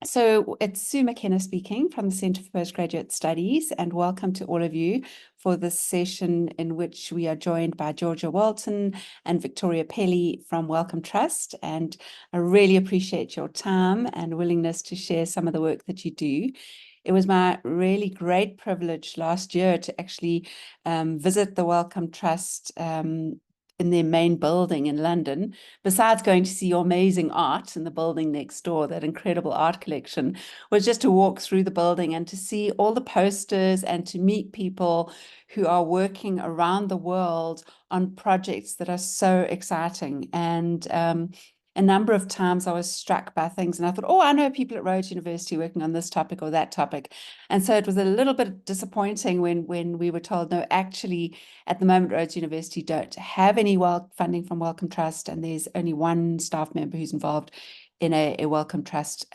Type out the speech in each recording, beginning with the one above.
So it's Sue McKenna speaking from the Centre for Postgraduate Studies, and welcome to all of you for this session in which we are joined by Georgia Walton and Victoria Pelly from Wellcome Trust. And I really appreciate your time and willingness to share some of the work that you do. It was my really great privilege last year to actually visit the Wellcome Trust in their main building in London, besides going to see your amazing art in the building next door, that incredible art collection, was just to walk through the building and to see all the posters and to meet people who are working around the world on projects that are so exciting. And a number of times I was struck by things and I thought, oh, I know people at Rhodes University working on this topic or that topic. And so it was a little bit disappointing when we were told, no, actually, at the moment, Rhodes University don't have any funding from Wellcome Trust, and there's only one staff member who's involved in a Wellcome Trust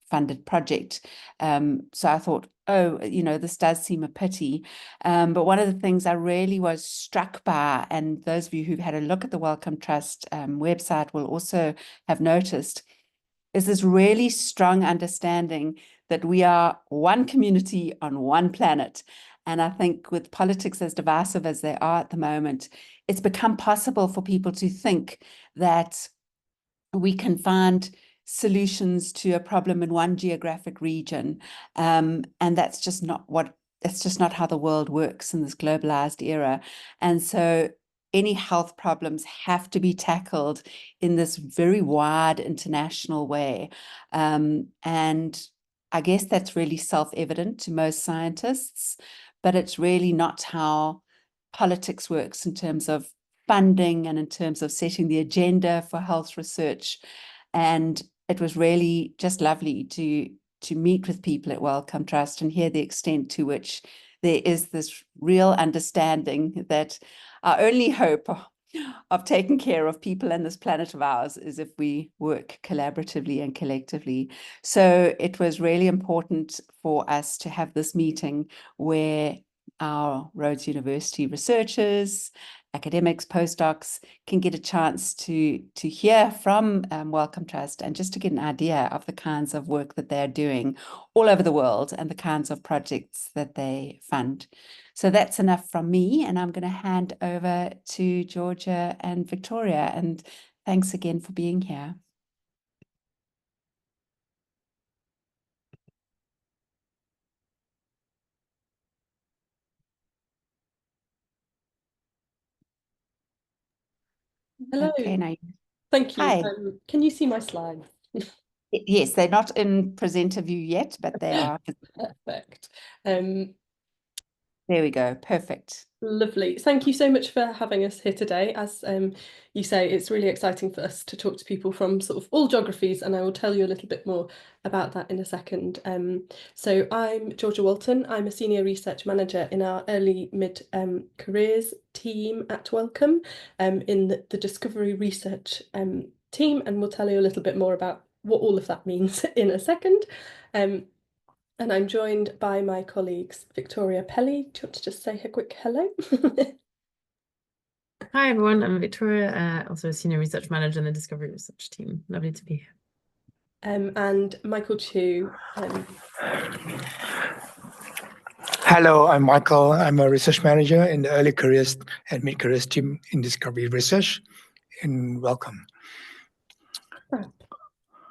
funded project. So I thought, oh, this does seem a pity. But one of the things I really was struck by, and those of you who've had a look at the Wellcome Trust website will also have noticed, is this really strong understanding that we are one community on one planet. And I think with politics as divisive as they are at the moment, it's become possible for people to think that we can find solutions to a problem in one geographic region. And that's just not how the world works in this globalized era. And so any health problems have to be tackled in this very wide international way. And I guess that's really self-evident to most scientists, but it's really not how politics works in terms of funding and in terms of setting the agenda for health research. And it was really just lovely to meet with people at Wellcome Trust and hear the extent to which there is this real understanding that our only hope of taking care of people in this planet of ours is if we work collaboratively and collectively. So it was really important for us to have this meeting where our Rhodes University researchers, academics, postdocs can get a chance to hear from Wellcome Trust and just to get an idea of the kinds of work that they're doing all over the world and the kinds of projects that they fund. So that's enough from me, and I'm going to hand over to Georgia and Victoria. And thanks again for being here. Hello. Okay, now. Thank you. Hi. Can you see my slides? Yes, they're not in presenter view yet, but they are. Perfect. There we go. Perfect. Lovely. Thank you so much for having us here today. As you say, it's really exciting for us to talk to people from sort of all geographies, and I will tell you a little bit more about that in a second. So I'm Georgia Walton. I'm a senior research manager in our early mid careers team at Wellcome, in the discovery research team, and we'll tell you a little bit more about what all of that means in a second. And I'm joined by my colleagues, Victoria Pelly. Do you want to just say a quick hello? Hi, everyone. I'm Victoria, also a senior research manager in the discovery research team. Lovely to be here. And Michael Chu. Hello, I'm Michael. I'm a research manager in the early careers and mid careers team in discovery research. And welcome.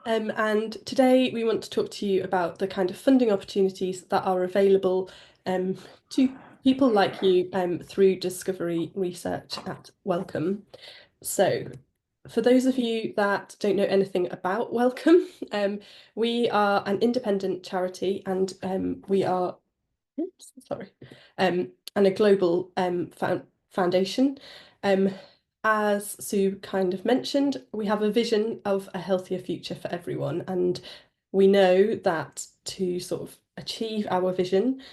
And today we want to talk to you about the kind of funding opportunities that are available to people like you through discovery research at Wellcome. So for those of you that don't know anything about Wellcome, we are an independent charity, and we are, and a global foundation. As Sue kind of mentioned, we have a vision of a healthier future for everyone, and we know that to sort of achieve our vision,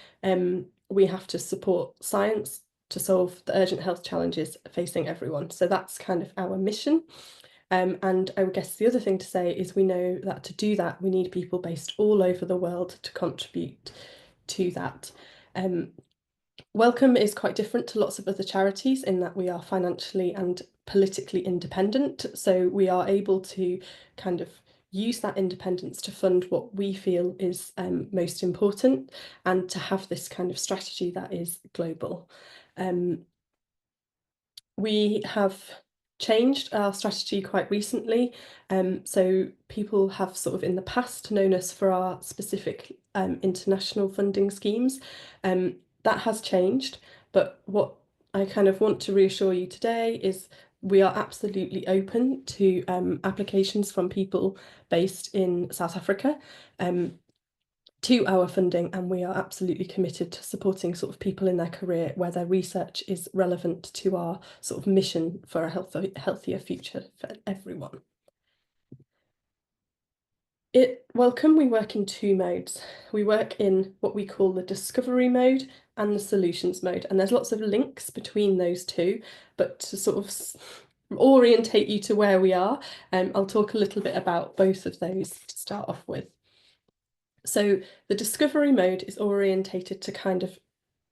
we have to support science to solve the urgent health challenges facing everyone. So that's kind of our mission. And I guess the other thing to say is we know that to do that, we need people based all over the world to contribute to that. Wellcome is quite different to lots of other charities in that we are financially and politically independent. So we are able to kind of use that independence to fund what we feel is most important, and to have this kind of strategy that is global. We have changed our strategy quite recently. So people have sort of in the past known us for our specific international funding schemes. That has changed, but what I kind of want to reassure you today is we are absolutely open to applications from people based in South Africa to our funding, and we are absolutely committed to supporting sort of people in their career where their research is relevant to our sort of mission for a healthier future for everyone. At Wellcome, we work in two modes. We work in what we call the discovery mode and the solutions mode, and there's lots of links between those two, but to sort of orientate you to where we are, I'll talk a little bit about both of those to start off with. So the discovery mode is orientated to kind of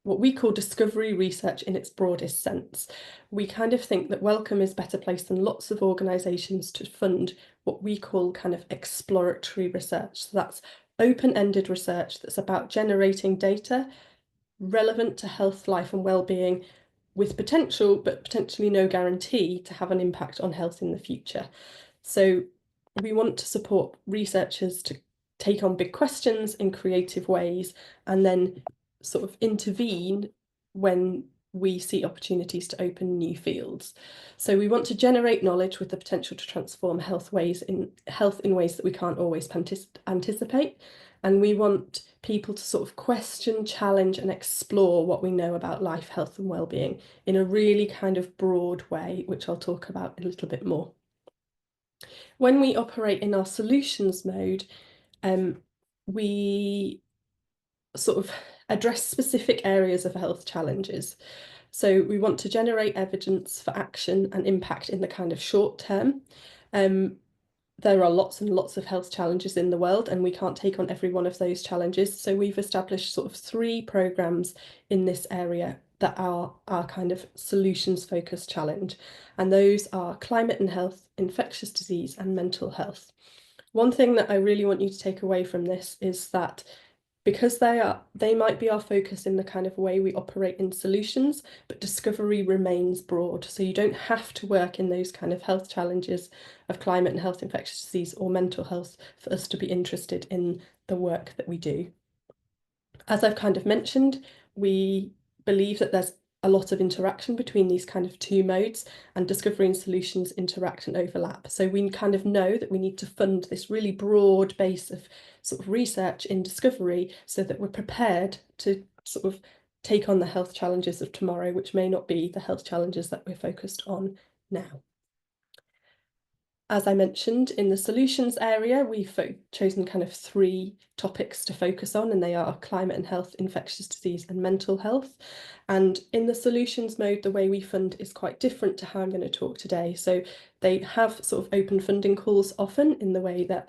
what we call discovery research in its broadest sense. We kind of think that Wellcome is better placed than lots of organisations to fund what we call kind of exploratory research. So that's open-ended research that's about generating data relevant to health, life and well-being, with potential, but potentially no guarantee to have an impact on health in the future. So we want to support researchers to take on big questions in creative ways, and then sort of intervene when we see opportunities to open new fields. So we want to generate knowledge with the potential to transform health in ways that we can't always anticipate. And we want people to sort of question, challenge and explore what we know about life, health and well-being in a really kind of broad way, which I'll talk about a little bit more. When we operate in our solutions mode, we sort of address specific areas of health challenges. So we want to generate evidence for action and impact in the kind of short term. There are lots and lots of health challenges in the world, and we can't take on every one of those challenges. So we've established sort of 3 programs in this area that are our kind of solutions focused challenge. And those are climate and health, infectious disease and mental health. One thing that I really want you to take away from this is that because they might be our focus in the kind of way we operate in solutions, but discovery remains broad. So you don't have to work in those kind of health challenges of climate and health, infectious disease or mental health for us to be interested in the work that we do. As I've kind of mentioned, we believe that there's a lot of interaction between these kind of 2 modes, and discovery and solutions interact and overlap. So we kind of know that we need to fund this really broad base of sort of research in discovery so that we're prepared to sort of take on the health challenges of tomorrow, which may not be the health challenges that we're focused on now. As I mentioned, in the solutions area, we've chosen kind of 3 topics to focus on, and they are climate and health, infectious disease and mental health. And in the solutions mode, the way we fund is quite different to how I'm going to talk today. So they have sort of open funding calls often in the way that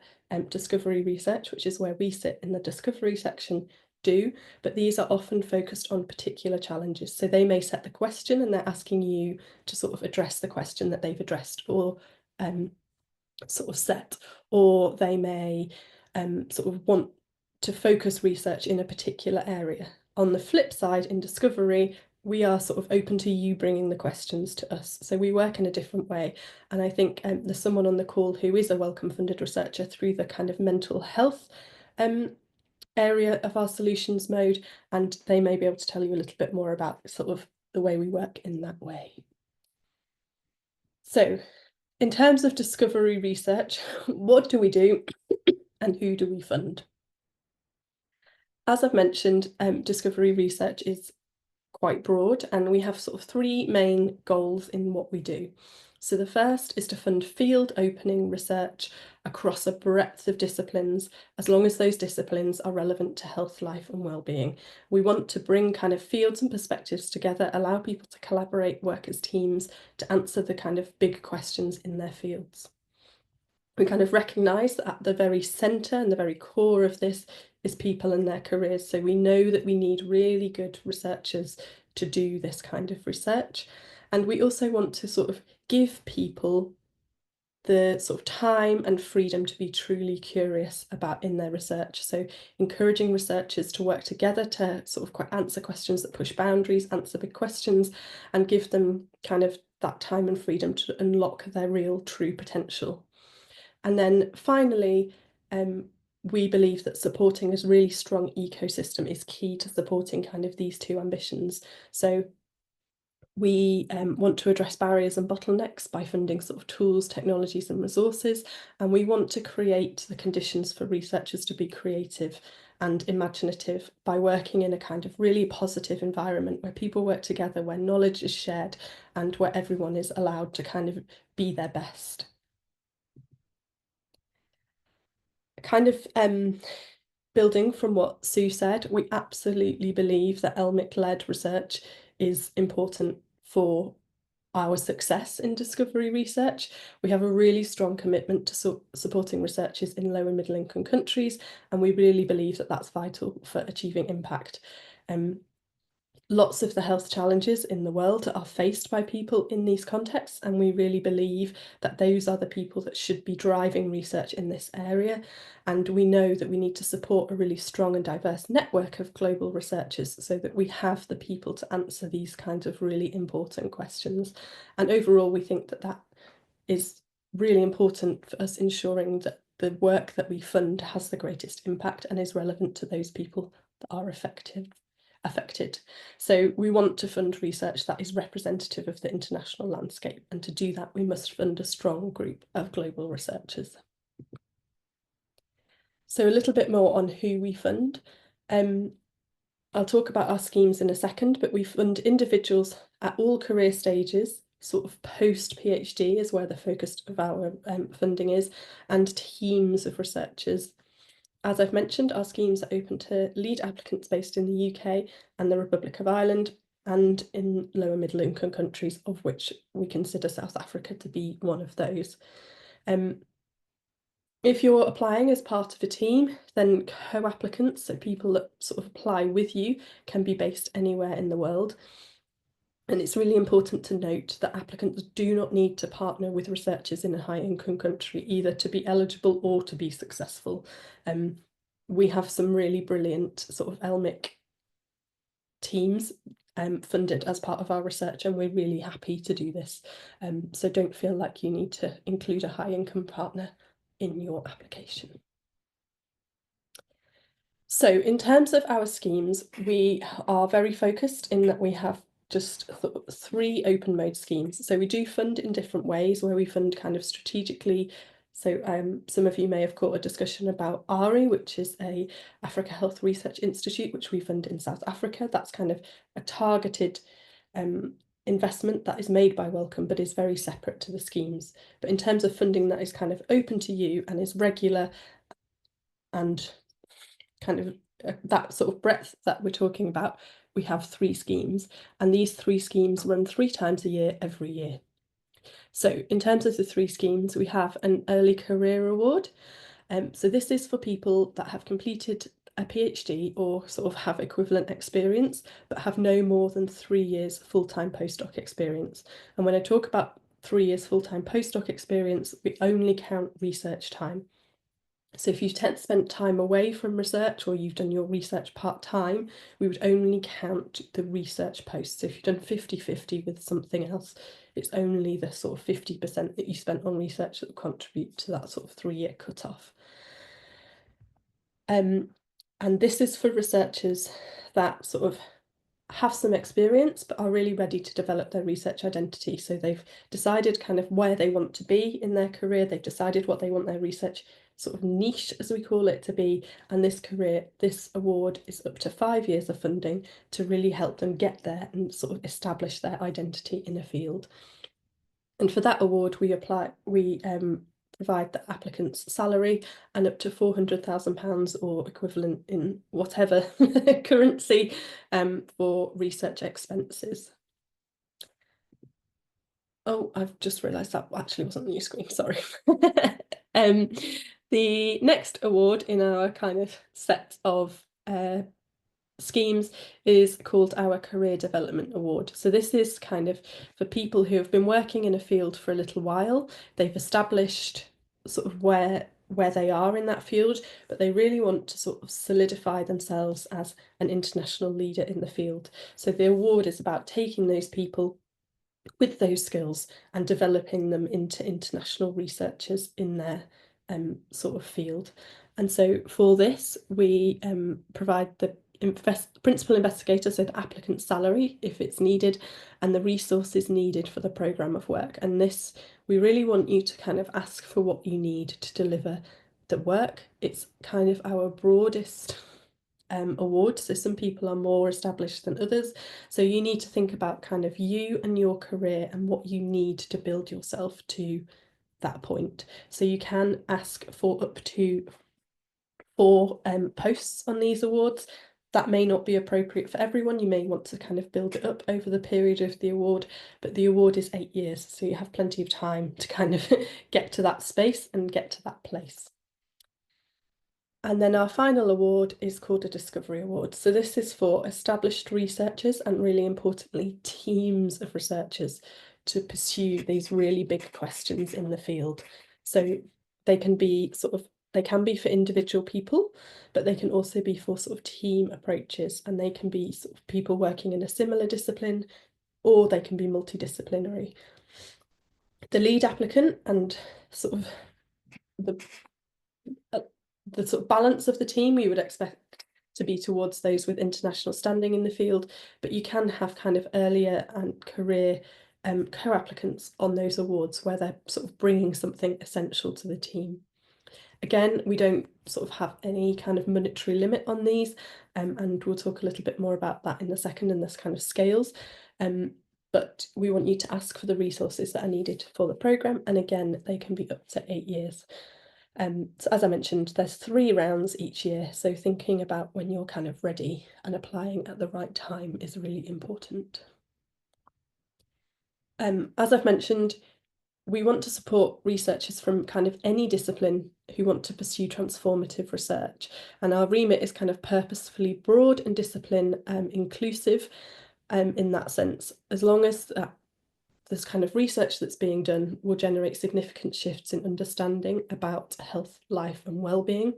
discovery research, which is where we sit in the discovery section, do, but these are often focused on particular challenges. So they may set the question and they're asking you to sort of address the question that they've addressed or sort of set, or they may sort of want to focus research in a particular area. On the flip side, in discovery, we are sort of open to you bringing the questions to us. So we work in a different way. And I think there's someone on the call who is a Wellcome funded researcher through the kind of mental health area of our solutions mode, and they may be able to tell you a little bit more about sort of the way we work in that way. So in terms of discovery research, what do we do and who do we fund? As I've mentioned, discovery research is quite broad, and we have sort of 3 main goals in what we do. So the first is to fund field opening research across a breadth of disciplines, as long as those disciplines are relevant to health, life and well-being. We want to bring kind of fields and perspectives together, allow people to collaborate, work as teams to answer the kind of big questions in their fields. We kind of recognise that at the very centre and the very core of this is people and their careers. So we know that we need really good researchers to do this kind of research. And we also want to sort of give people the sort of time and freedom to be truly curious about in their research. So encouraging researchers to work together to sort of answer questions that push boundaries, answer big questions, and give them kind of that time and freedom to unlock their real true potential. And then finally, we believe that supporting a really strong ecosystem is key to supporting kind of these two ambitions. So we want to address barriers and bottlenecks by funding sort of tools, technologies and resources, and we want to create the conditions for researchers to be creative and imaginative by working in a kind of really positive environment where people work together, where knowledge is shared and where everyone is allowed to kind of be their best. Kind of building from what Sue said, we absolutely believe that LMIC-led research is important for our success in discovery research. We have a really strong commitment to supporting researchers in low and middle income countries, and we really believe that that's vital for achieving impact. Lots of the health challenges in the world are faced by people in these contexts, and we really believe that those are the people that should be driving research in this area. And we know that we need to support a really strong and diverse network of global researchers so that we have the people to answer these kinds of really important questions. And overall, we think that that is really important for us ensuring that the work that we fund has the greatest impact and is relevant to those people that are affected. So we want to fund research that is representative of the international landscape, and to do that we must fund a strong group of global researchers. So a little bit more on who we fund. I'll talk about our schemes in a second, but we fund individuals at all career stages, sort of post-PhD is where the focus of our funding is, and teams of researchers. As I've mentioned, our schemes are open to lead applicants based in the UK and the Republic of Ireland, and in lower middle income countries, of which we consider South Africa to be one of those. If you're applying as part of a team, then co-applicants, so people that sort of apply with you, can be based anywhere in the world. And it's really important to note that applicants do not need to partner with researchers in a high-income country either to be eligible or to be successful. We have some really brilliant sort of LMIC teams funded as part of our research, and we're really happy to do this. So don't feel like you need to include a high-income partner in your application. So in terms of our schemes, we are very focused in that we have just 3 open mode schemes. So we do fund in different ways, where we fund kind of strategically. So some of you may have caught a discussion about ARI, which is a Africa Health Research Institute, which we fund in South Africa. That's kind of a targeted investment that is made by Wellcome, but is very separate to the schemes. But in terms of funding that is kind of open to you and is regular and kind of that sort of breadth that we're talking about, we have 3 schemes, and these 3 schemes run 3 times a year every year. So in terms of the 3 schemes, we have an early career award. So this is for people that have completed a PhD or sort of have equivalent experience, but have no more than 3 years full-time postdoc experience. And when I talk about 3 years full-time postdoc experience, we only count research time. So if you've spent time away from research, or you've done your research part-time, we would only count the research posts. So if you've done 50-50 with something else, it's only the sort of 50% that you spent on research that will contribute to that sort of 3-year cutoff. And this is for researchers that sort of have some experience but are really ready to develop their research identity. So they've decided kind of where they want to be in their career, they've decided what they want their research sort of niche, as we call it, to be, and this award is up to 5 years of funding to really help them get there and sort of establish their identity in a field. And for that award we provide the applicant's salary and up to £400,000 or equivalent in whatever currency for research expenses. Oh, I've just realised that actually wasn't on your screen, sorry. The next award in our kind of set of schemes is called our Career Development Award. So this is kind of for people who have been working in a field for a little while. They've established sort of where they are in that field, but they really want to sort of solidify themselves as an international leader in the field. So the award is about taking those people with those skills and developing them into international researchers in their sort of field. And so for this, we provide the principal investigator, so the applicant's salary if it's needed, and the resources needed for the programme of work. And this, we really want you to kind of ask for what you need to deliver the work. It's kind of our broadest award, so some people are more established than others, so you need to think about kind of you and your career and what you need to build yourself to that point. So you can ask for up to 4 posts on these awards. That may not be appropriate for everyone. You may want to kind of build it up over the period of the award, but the award is 8 years, so you have plenty of time to kind of get to that space and get to that place. And then our final award is called a Discovery Award. So this is for established researchers and, really importantly, teams of researchers to pursue these really big questions in the field. So they can be for individual people, but they can also be for sort of team approaches, and they can be sort of people working in a similar discipline, or they can be multidisciplinary. The lead applicant and sort of the sort of balance of the team we would expect to be towards those with international standing in the field, but you can have kind of earlier and career co-applicants on those awards where they're sort of bringing something essential to the team. Again, we don't sort of have any kind of monetary limit on these, and we'll talk a little bit more about that in a second, and this kind of scales. But we want you to ask for the resources that are needed for the programme, and again, they can be up to 8 years. So as I mentioned, there's 3 rounds each year, so thinking about when you're kind of ready and applying at the right time is really important. As I've mentioned, we want to support researchers from kind of any discipline who want to pursue transformative research, and our remit is kind of purposefully broad and discipline inclusive in that sense, as long as this kind of research that's being done will generate significant shifts in understanding about health, life and well-being.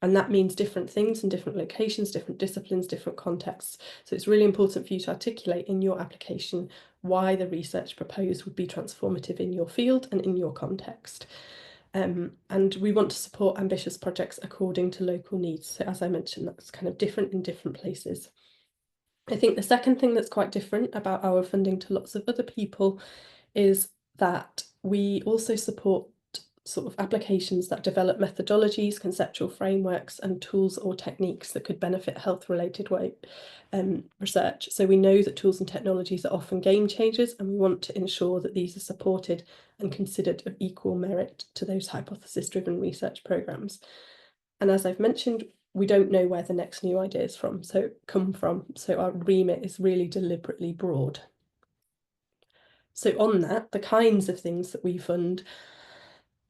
And that means different things in different locations, different disciplines, different contexts. So it's really important for you to articulate in your application why the research proposed would be transformative in your field and in your context. And we want to support ambitious projects according to local needs. So as I mentioned, that's kind of different in different places. I think the second thing that's quite different about our funding to lots of other people is that we also support sort of applications that develop methodologies, conceptual frameworks and tools or techniques that could benefit health-related research. So we know that tools and technologies are often game changers, and we want to ensure that these are supported and considered of equal merit to those hypothesis-driven research programmes. And as I've mentioned, we don't know where the next new ideas come from, so our remit is really deliberately broad. So on that, the kinds of things that we fund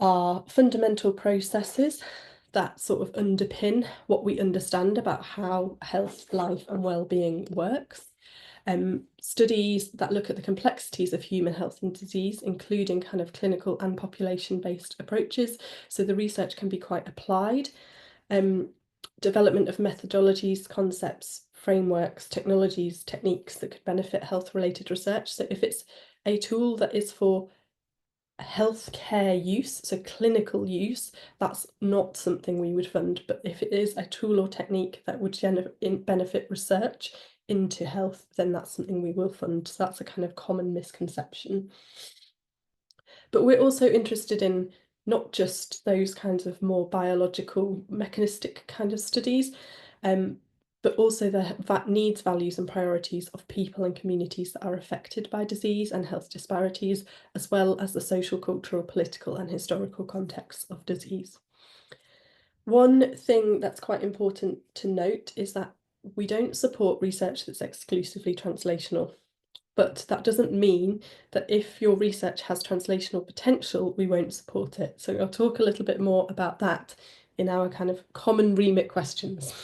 are fundamental processes that sort of underpin what we understand about how health, life and well-being works. Studies that look at the complexities of human health and disease, including kind of clinical and population-based approaches, so the research can be quite applied. Development of methodologies, concepts, frameworks, technologies, techniques that could benefit health-related research. So if it's a tool that is for healthcare use, so clinical use, that's not something we would fund. But if it is a tool or technique that would benefit research into health, then that's something we will fund. So that's a kind of common misconception. But we're also interested in not just those kinds of more biological, mechanistic kind of studies, but also the needs, values and priorities of people and communities that are affected by disease and health disparities, as well as the social, cultural, political and historical contexts of disease. One thing that's quite important to note is that we don't support research that's exclusively translational. But that doesn't mean that if your research has translational potential, we won't support it. So I'll talk a little bit more about that in our kind of common remit questions.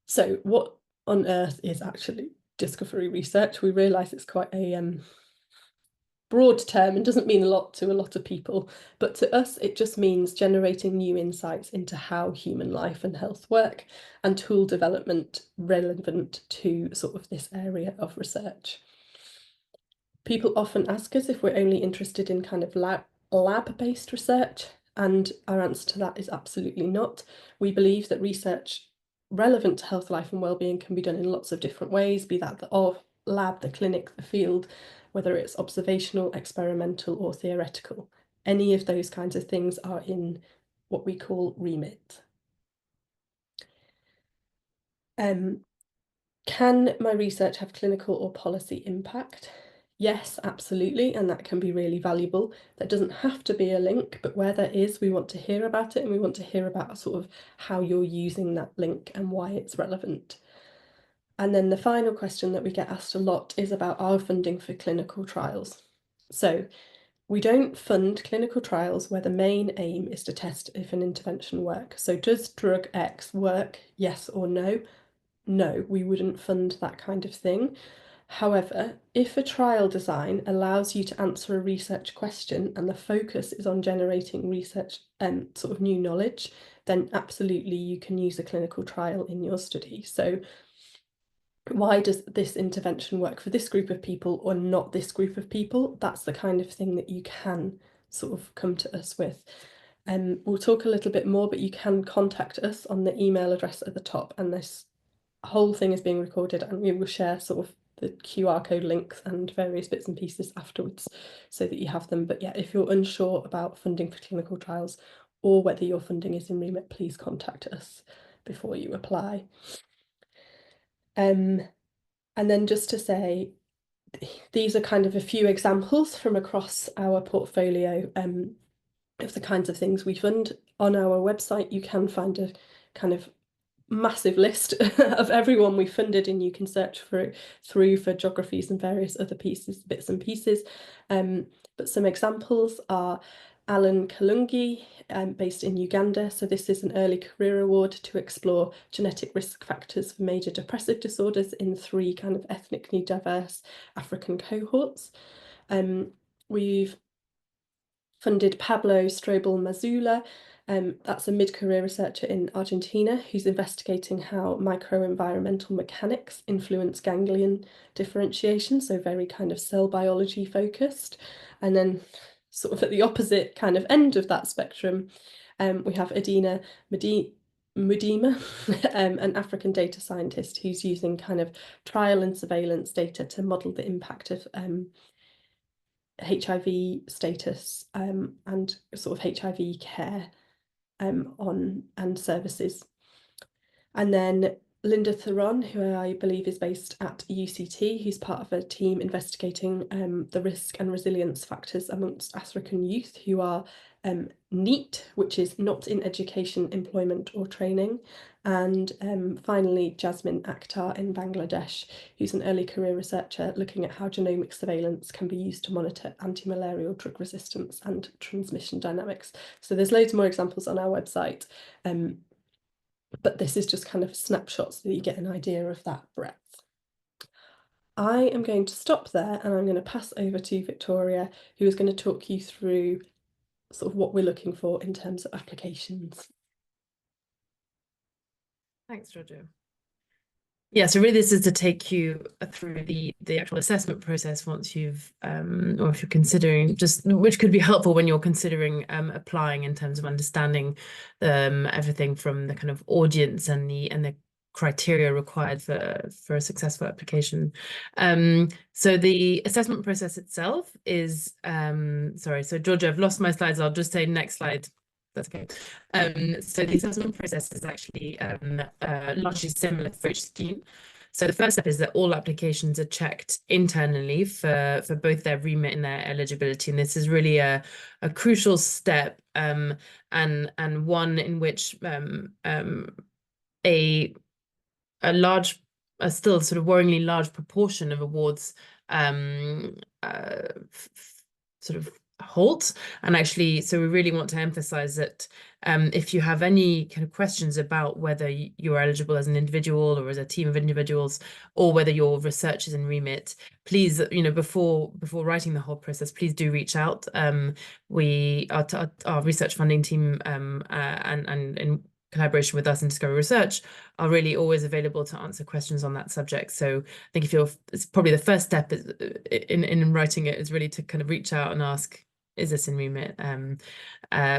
So what on earth is actually discovery research? We realise it's quite a broad term and doesn't mean a lot to a lot of people, but to us it just means generating new insights into how human life and health work and tool development relevant to sort of this area of research. People often ask us if we're only interested in kind of lab-based research, and our answer to that is absolutely not. We believe that research relevant to health, life and wellbeing can be done in lots of different ways, be that the lab, the clinic, the field, whether it's observational, experimental or theoretical. Any of those kinds of things are in what we call remit. Can my research have clinical or policy impact? Yes, absolutely, and that can be really valuable. There doesn't have to be a link, but where there is, we want to hear about it, and we want to hear about sort of how you're using that link and why it's relevant. And then the final question that we get asked a lot is about our funding for clinical trials. So we don't fund clinical trials where the main aim is to test if an intervention works. So does drug X work, yes or no? No, we wouldn't fund that kind of thing. However, if a trial design allows you to answer a research question and the focus is on generating research and sort of new knowledge, then absolutely you can use a clinical trial in your study. So why does this intervention work for this group of people or not this group of people? That's the kind of thing that you can sort of come to us with. We'll talk a little bit more, but you can contact us on the email address at the top, and this whole thing is being recorded and we will share sort of the QR code links and various bits and pieces afterwards so that you have them. But yeah, if you're unsure about funding for clinical trials or whether your funding is in remit, please contact us before you apply. And then just to say, these are kind of a few examples from across our portfolio of the kinds of things we fund. On our website, you can find a kind of massive list of everyone we funded, and you can search through for geographies and various other bits and pieces. But some examples are Alan Kalungi, based in Uganda. So this is an early career award to explore genetic risk factors for major depressive disorders in 3 kind of ethnically diverse African cohorts. We've funded Pablo Strobel Mazula. That's a mid-career researcher in Argentina who's investigating how microenvironmental mechanics influence ganglion differentiation, so very kind of cell biology focused. And then sort of at the opposite kind of end of that spectrum, we have Adina Mudima, an African data scientist who's using kind of trial and surveillance data to model the impact of HIV status and sort of HIV care and services. And then Linda Theron, who I believe is based at UCT, who's part of a team investigating the risk and resilience factors amongst African youth who are NEET, which is not in education, employment or training. And finally, Jasmine Akhtar in Bangladesh, who's an early career researcher looking at how genomic surveillance can be used to monitor anti-malarial drug resistance and transmission dynamics. So there's loads more examples on our website, but this is just kind of snapshots so that you get an idea of that breadth. I am going to stop there and I'm going to pass over to Victoria, who is going to talk you through sort of what we're looking for in terms of applications. Thanks, Jojo. Yeah, so really this is to take you through the actual assessment process once you've or if you're considering, just which could be helpful when you're considering applying in terms of understanding everything from the kind of audience and the criteria required for a successful application. So the assessment process itself is sorry, so Georgia, I've lost my slides. I'll just say next slide. That's okay. So the assessment process is actually largely similar for each scheme. So the first step is that all applications are checked internally for both their remit and their eligibility. And this is really a crucial step and one in which a still sort of worryingly large proportion of awards sort of halt. And actually, so we really want to emphasize that if you have any kind of questions about whether you're eligible as an individual or as a team of individuals, or whether your research is in remit, please, before writing the whole process, please do reach out. Our research funding team and in collaboration with us in Discovery Research are really always available to answer questions on that subject. So I think it's probably the first step in writing it is really to kind of reach out and ask, is this in remit?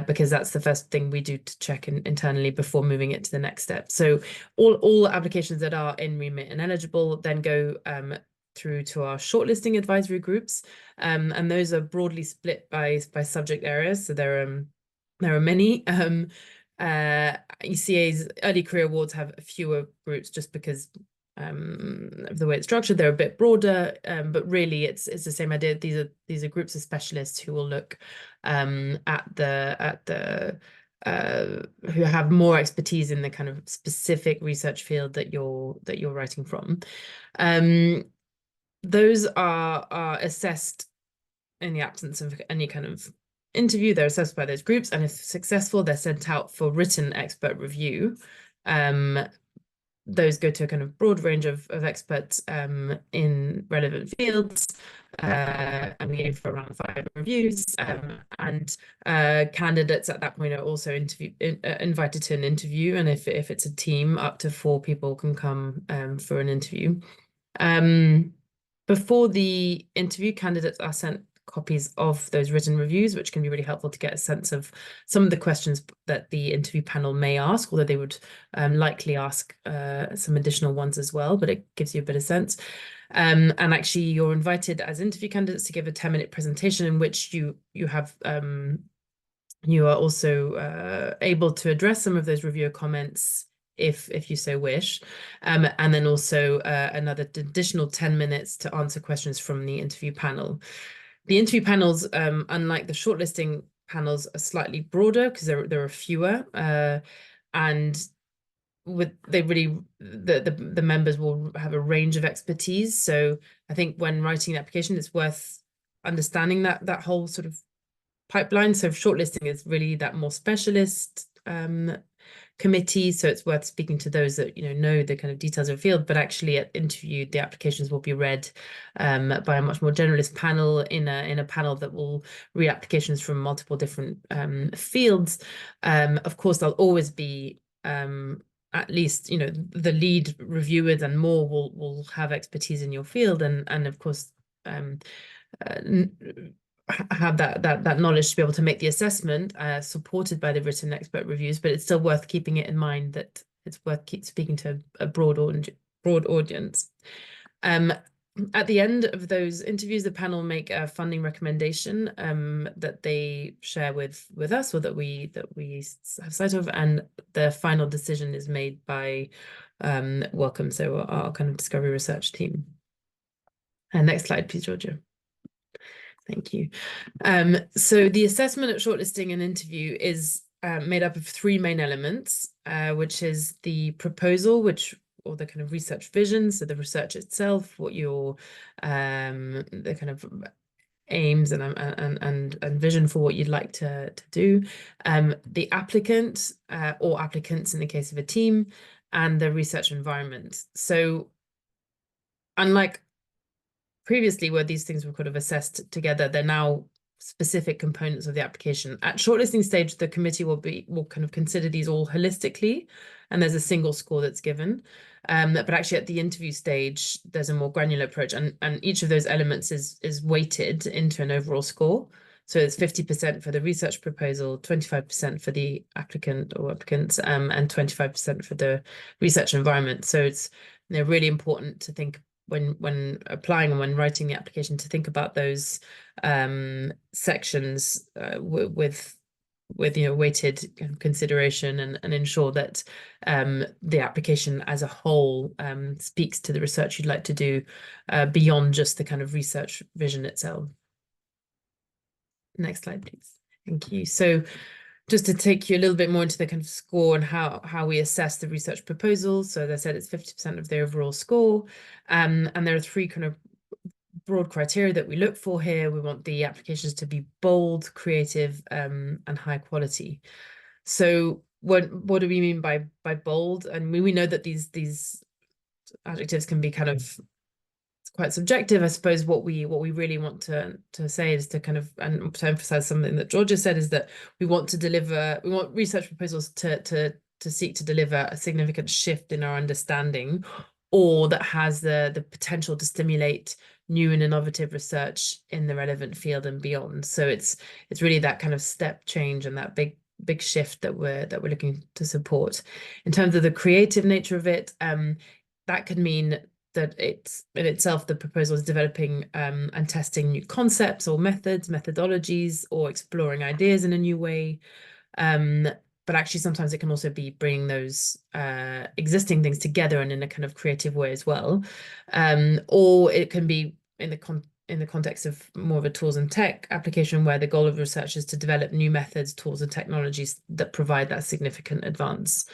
Because that's the first thing we do to check internally before moving it to the next step. So all applications that are in remit and eligible then go through to our shortlisting advisory groups, and those are broadly split by subject areas. So there are many. ECA's early career awards have fewer groups just because of the way it's structured. They're a bit broader, but really it's the same idea. These are groups of specialists who will look at the who have more expertise in the kind of specific research field that you're writing from. Those are assessed in the absence of any kind of interview. They're assessed by those groups, and if successful, they're sent out for written expert review. Those go to a kind of broad range of experts in relevant fields, and we aim for around 5 reviews. And candidates at that point are also invited to an interview, and if it's a team, up to 4 people can come for an interview. Before the interview, candidates are sent copies of those written reviews, which can be really helpful to get a sense of some of the questions that the interview panel may ask, although they would likely ask some additional ones as well, but it gives you a bit of sense. And actually, you're invited as interview candidates to give a 10-minute presentation in which you are also able to address some of those reviewer comments if you so wish, and then also another additional 10 minutes to answer questions from the interview panel. The interview panels, unlike the shortlisting panels, are slightly broader because there are fewer, and the members will have a range of expertise. So I think when writing an application, it's worth understanding that whole sort of pipeline. So shortlisting is really that more specialist committee, so it's worth speaking to those that know the kind of details of the field, but actually at interview the applications will be read by a much more generalist panel in a panel that will read applications from multiple different fields. Of course, there'll always be at least the lead reviewers and more will have expertise in your field, and of course have that knowledge to be able to make the assessment supported by the written expert reviews, but it's still worth keeping it in mind that it's worth speaking to a broad audience. At the end of those interviews, the panel make a funding recommendation that they share with us, or that we have sight of, and the final decision is made by Wellcome, so our kind of discovery research team. Next slide, please, Georgia. Thank you. So the assessment at shortlisting and interview is made up of 3 main elements, which is the proposal, or the kind of research vision, so the research itself, what your the kind of aims and vision for what you'd like to do, the applicant or applicants in the case of a team, and the research environment. So unlike previously, where these things were kind of assessed together, they're now specific components of the application. At shortlisting stage, the committee will kind of consider these all holistically, and there's a single score that's given. But actually, at the interview stage, there's a more granular approach, and each of those elements is weighted into an overall score. So it's 50% for the research proposal, 25% for the applicant or applicants, and 25% for the research environment. So it's really important to think when applying and when writing the application to think about those sections with weighted consideration, and ensure that the application as a whole speaks to the research you'd like to do beyond just the kind of research vision itself. Next slide, please. Thank you. So just to take you a little bit more into the kind of score and how we assess the research proposal. So as I said, it's 50% of the overall score. And there are 3 kind of broad criteria that we look for here. We want the applications to be bold, creative, and high quality. So what do we mean by bold? And we know that these adjectives can be kind of quite subjective. I suppose what we really want to say is to kind of, and to emphasize something that Georgia said, is that we want research proposals to seek to deliver a significant shift in our understanding, or that has the potential to stimulate new and innovative research in the relevant field and beyond. So it's really that kind of step change and that big shift that we're looking to support. In terms of the creative nature of it, that could mean that it's in itself, the proposal is developing and testing new concepts or methods, methodologies, or exploring ideas in a new way. But actually, sometimes it can also be bringing those existing things together and in a kind of creative way as well. Or it can be in the context of more of a tools and tech application, where the goal of research is to develop new methods, tools, and technologies that provide that significant advance.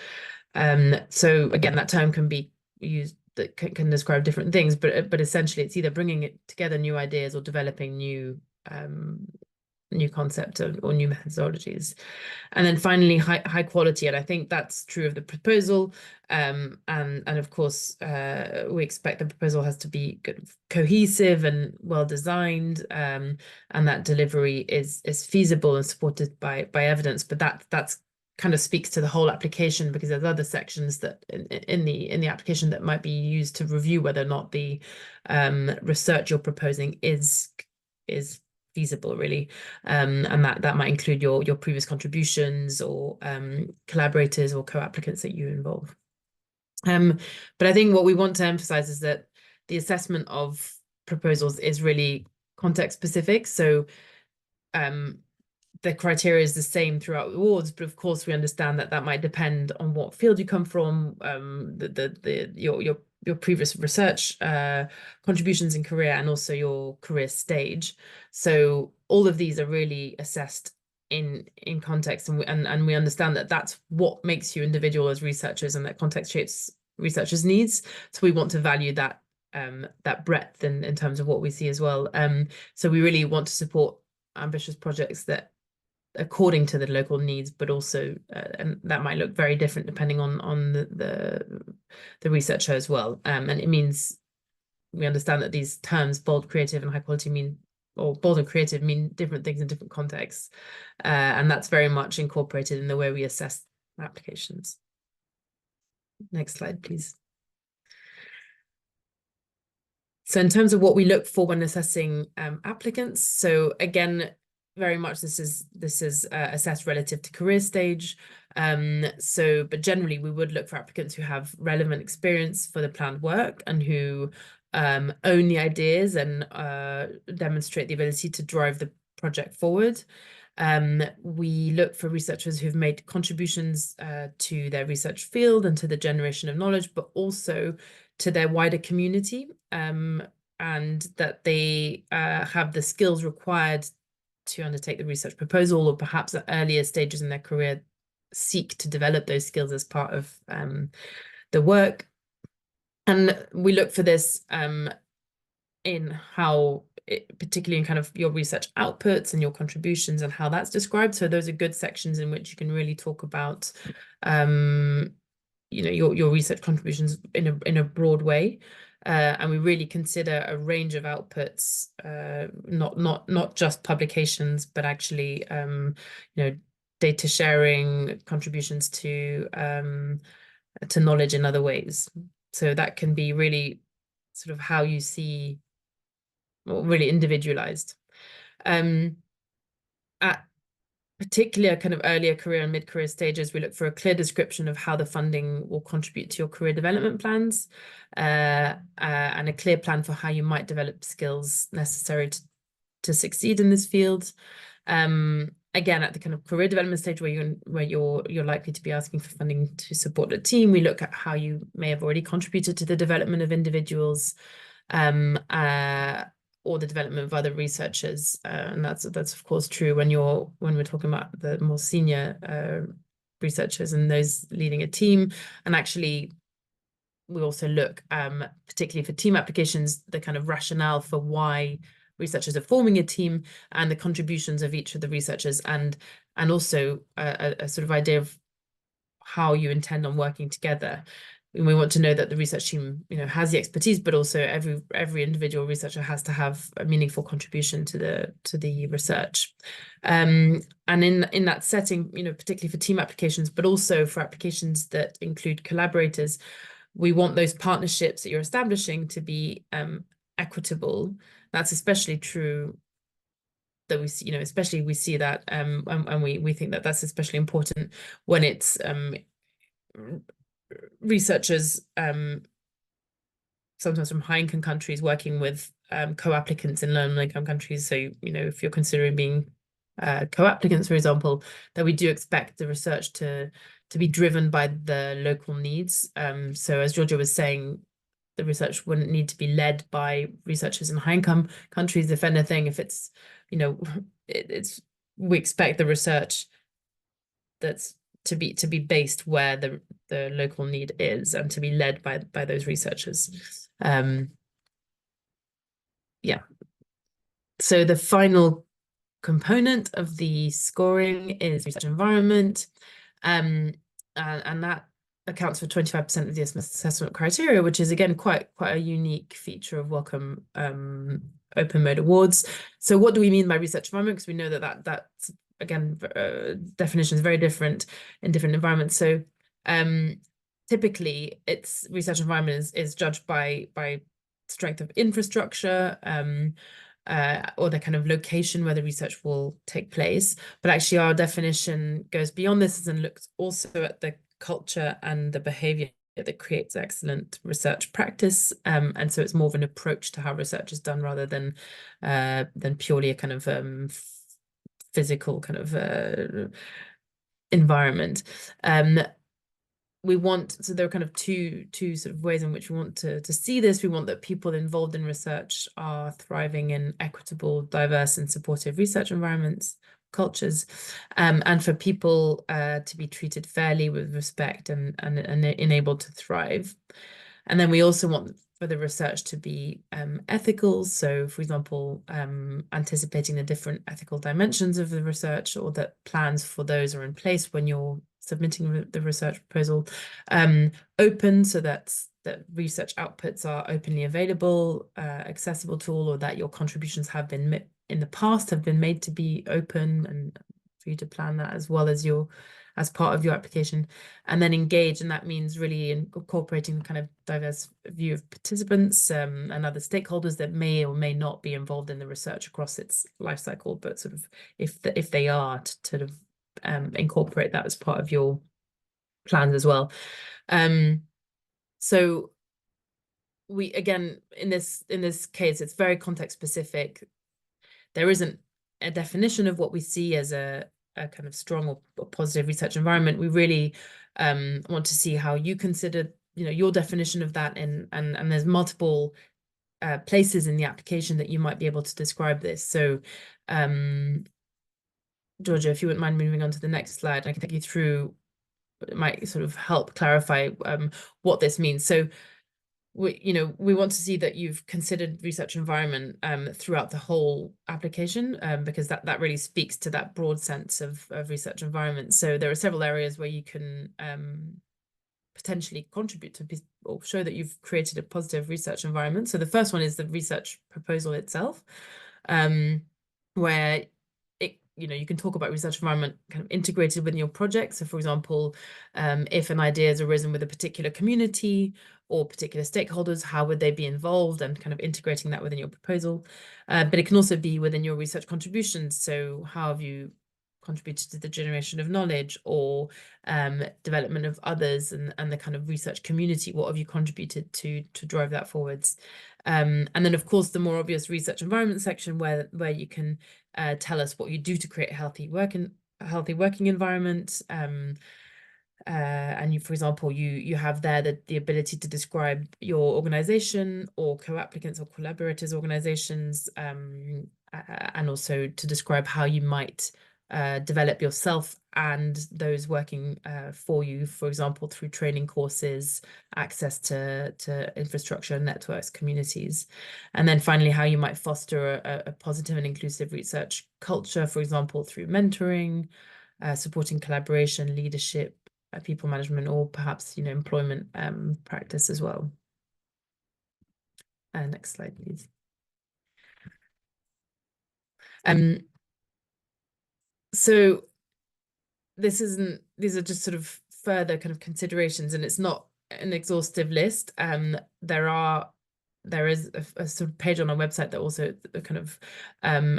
So again, that term can be used, that can describe different things, but essentially it's either bringing it together, new ideas, or developing new concept or new methodologies. And then finally, high quality, and I think that's true of the proposal. And of course, we expect the proposal has to be cohesive and well designed, and that delivery is feasible and supported by evidence. But that's kind of speaks to the whole application, because there's other sections that in the application that might be used to review whether or not the research you're proposing is feasible, really, and that might include your previous contributions or collaborators or co-applicants that you involve. But I think what we want to emphasize is that the assessment of proposals is really context specific. So the criteria is the same throughout the awards, but of course we understand that might depend on what field you come from, your previous research contributions in career, and also your career stage. So all of these are really assessed in context, and we understand that that's what makes you individual as researchers, and that context shapes researchers' needs. So we want to value that breadth in terms of what we see as well. So we really want to support ambitious projects that according to the local needs, but also and that might look very different depending on the researcher as well. And it means we understand that these terms, bold, creative, and high quality, or bold and creative, mean different things in different contexts, and that's very much incorporated in the way we assess applications. Next slide, please. So in terms of what we look for when assessing applicants, so again, very much this is assessed relative to career stage. But generally we would look for applicants who have relevant experience for the planned work, and who own the ideas and demonstrate the ability to drive the project forward. We look for researchers who've made contributions to their research field and to the generation of knowledge, but also to their wider community, and that they have the skills required to undertake the research proposal, or perhaps at earlier stages in their career seek to develop those skills as part of the work. And we look for this in how, particularly in kind of your research outputs and your contributions and how that's described. So those are good sections in which you can really talk about your research contributions in a broad way. And we really consider a range of outputs, not just publications, but actually, data sharing, contributions to knowledge in other ways. So that can be really sort of how you see, or really individualized. At particular kind of earlier career and mid-career stages, we look for a clear description of how the funding will contribute to your career development plans, and a clear plan for how you might develop skills necessary to succeed in this field. Again, at the kind of career development stage where you're likely to be asking for funding to support a team, we look at how you may have already contributed to the development of individuals, or the development of other researchers, and that's of course true when we're talking about the more senior researchers and those leading a team. And actually, we also look, particularly for team applications, the kind of rationale for why researchers are forming a team and the contributions of each of the researchers, and also a sort of idea of how you intend on working together. And we want to know that the research team, has the expertise, but also every individual researcher has to have a meaningful contribution to the research. And in that setting, particularly for team applications, but also for applications that include collaborators, we want those partnerships that you're establishing to be equitable. That's especially true that we see, especially we see that, and we think that that's especially important when it's researchers sometimes from high-income countries working with co-applicants in low-income countries. So, if you're considering being co-applicants, for example, that we do expect the research to be driven by the local needs. So as Georgia was saying, the research wouldn't need to be led by researchers in high-income countries. If anything, if it's, we expect the research that's to be based where the local need is, and to be led by those researchers. Yeah. So the final component of the scoring is research environment, and that accounts for 25% of the assessment criteria, which is again quite a unique feature of Wellcome Open Mode Awards. So what do we mean by research environment? Because we know that's again definition is very different in different environments. So typically, its research environment is judged by strength of infrastructure, or the kind of location where the research will take place. But actually, our definition goes beyond this and looks also at the culture and the behavior that creates excellent research practice. And so it's more of an approach to how research is done rather than purely a kind of physical kind of environment. So there are kind of two sort of ways in which we want to see this. We want that people involved in research are thriving in equitable, diverse, and supportive research environments, cultures, and for people to be treated fairly with respect and enabled to thrive. And then we also want for the research to be ethical. So, for example, anticipating the different ethical dimensions of the research, or that plans for those are in place when you're submitting the research proposal. Open, so that research outputs are openly available, accessible to all, or that your contributions have been in the past have been made to be open, and for you to plan that as well as part of your application. And then engage, and that means really incorporating kind of diverse view of participants and other stakeholders that may or may not be involved in the research across its life cycle, but sort of if they are, to sort of incorporate that as part of your plans as well. So we, again, in this case, it's very context specific. There isn't a definition of what we see as a kind of strong or positive research environment. We really want to see how you consider, your definition of that, and there's multiple places in the application that you might be able to describe this. So Georgia, if you wouldn't mind moving on to the next slide, I can take you through, it might sort of help clarify what this means. So we want to see that you've considered research environment throughout the whole application, because that really speaks to that broad sense of research environment. So there are several areas where you can potentially contribute to or show that you've created a positive research environment. So the first one is the research proposal itself, where you can talk about research environment kind of integrated within your project. So for example, if an idea has arisen with a particular community or particular stakeholders, how would they be involved, and kind of integrating that within your proposal. But it can also be within your research contributions. So how have you contributed to the generation of knowledge, or development of others and the kind of research community? What have you contributed to drive that forwards? And then, of course, the more obvious research environment section, where you can tell us what you do to create a healthy working environment. And you, for example, you have there the ability to describe your organization or co-applicants or collaborators organizations, and also to describe how you might develop yourself and those working for you, for example, through training courses, access to infrastructure, networks, communities. And then finally, how you might foster a positive and inclusive research culture, for example, through mentoring, supporting collaboration, leadership, people management, or perhaps, employment practice as well. Next slide, please. So these are just sort of further kind of considerations, and it's not an exhaustive list. There is a sort of page on our website that also kind of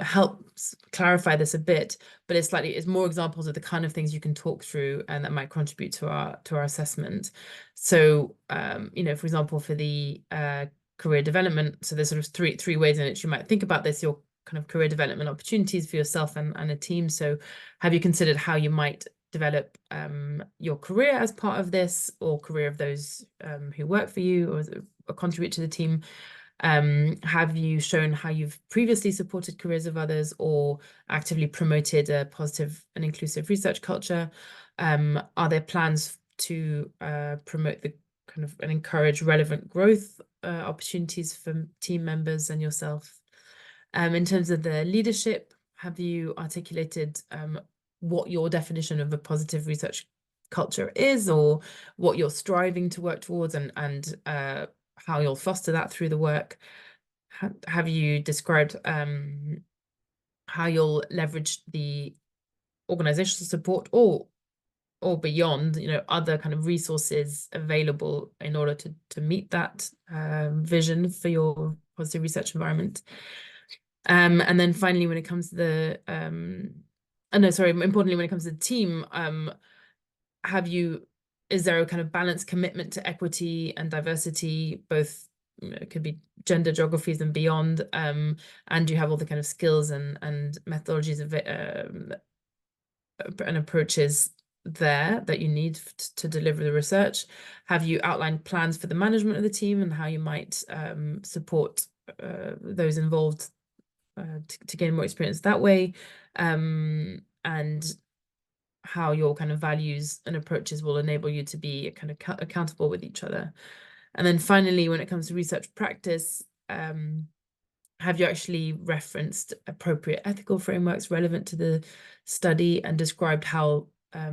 helps clarify this a bit, but it's more examples of the kind of things you can talk through and that might contribute to our assessment. So for example, for the career development, so there's sort of three ways in which you might think about this, your kind of career development opportunities for yourself and a team. So have you considered how you might develop your career as part of this, or career of those who work for you or contribute to the team? Have you shown how you've previously supported careers of others or actively promoted a positive and inclusive research culture? Are there plans to promote the kind of and encourage relevant growth opportunities for team members and yourself? In terms of the leadership, have you articulated what your definition of a positive research culture is, or what you're striving to work towards, and how you'll foster that through the work? Have you described how you'll leverage the organizational support or beyond, other kind of resources available in order to meet that vision for your positive research environment? And then finally, when it comes to the importantly, when it comes to the team, is there a kind of balanced commitment to equity and diversity, both it could be gender, geographies and beyond, and do you have all the kind of skills and methodologies of it, and approaches there that you need to deliver the research? Have you outlined plans for the management of the team and how you might support those involved to gain more experience that way, and how your kind of values and approaches will enable you to be kind of accountable with each other? And then finally, when it comes to research practice, have you actually referenced appropriate ethical frameworks relevant to the study and described how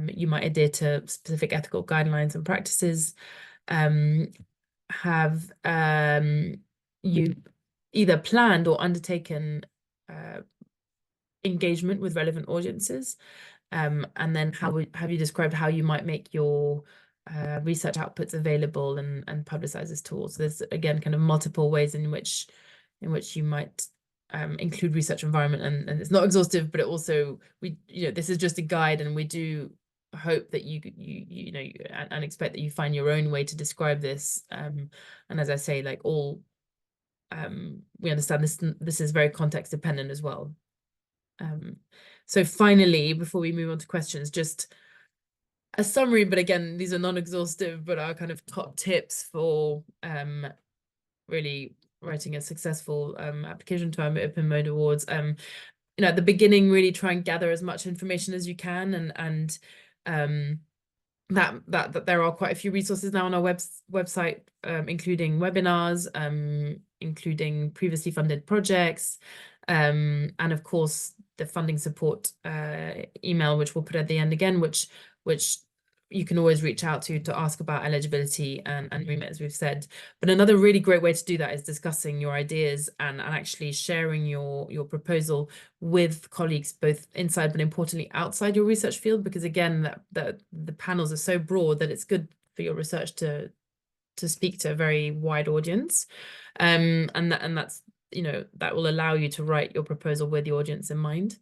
you might adhere to specific ethical guidelines and practices? Have you either planned or undertaken engagement with relevant audiences? And then have you described how you might make your research outputs available and publicize this tool? So there's, again, kind of multiple ways in which you might include research environment, and it's not exhaustive, but it also, this is just a guide, and we do hope that you and expect that you find your own way to describe this. And as I say, like all, we understand this is very context dependent as well. So finally, before we move on to questions, just a summary, but again, these are non-exhaustive, but are kind of top tips for really writing a successful application to our Open Mode Awards. At the beginning, really try and gather as much information as you can, and that there are quite a few resources now on our website, including webinars, including previously funded projects, and of course the funding support email, which we'll put at the end again, which you can always reach out to ask about eligibility and remit, as we've said. But another really great way to do that is discussing your ideas and actually sharing your proposal with colleagues, both inside but importantly outside your research field, because again, the panels are so broad that it's good for your research to speak to a very wide audience, and that's that will allow you to write your proposal with the audience in mind.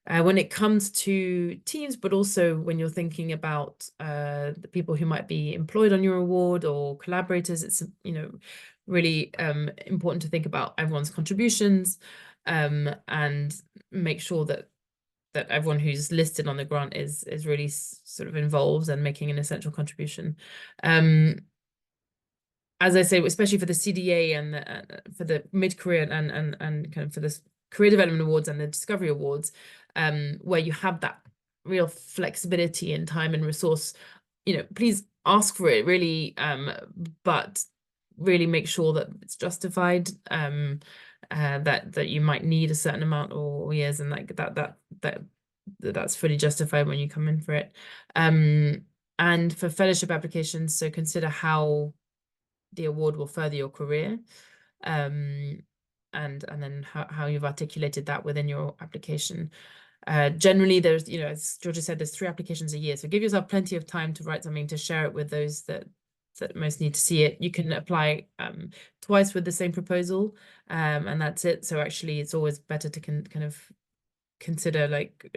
When it comes to teams, but also when you're thinking about the people who might be employed on your award or collaborators, it's really important to think about everyone's contributions, and make sure that everyone who's listed on the grant is really sort of involved and making an essential contribution. As I say, especially for the CDA and for the mid-career and kind of for this Career Development Awards and the Discovery Awards, where you have that real flexibility in time and resource, please ask for it really, but really make sure that it's justified, that you might need a certain amount or years, and like that's fully justified when you come in for it. And for fellowship applications, so consider how the award will further your career, and then how you've articulated that within your application. Generally, there's, as Georgia said, there's 3 applications a year, so give yourself plenty of time to write something, to share it with those that most need to see it. You can apply twice with the same proposal, and that's it. So actually, it's always better to kind of consider, like,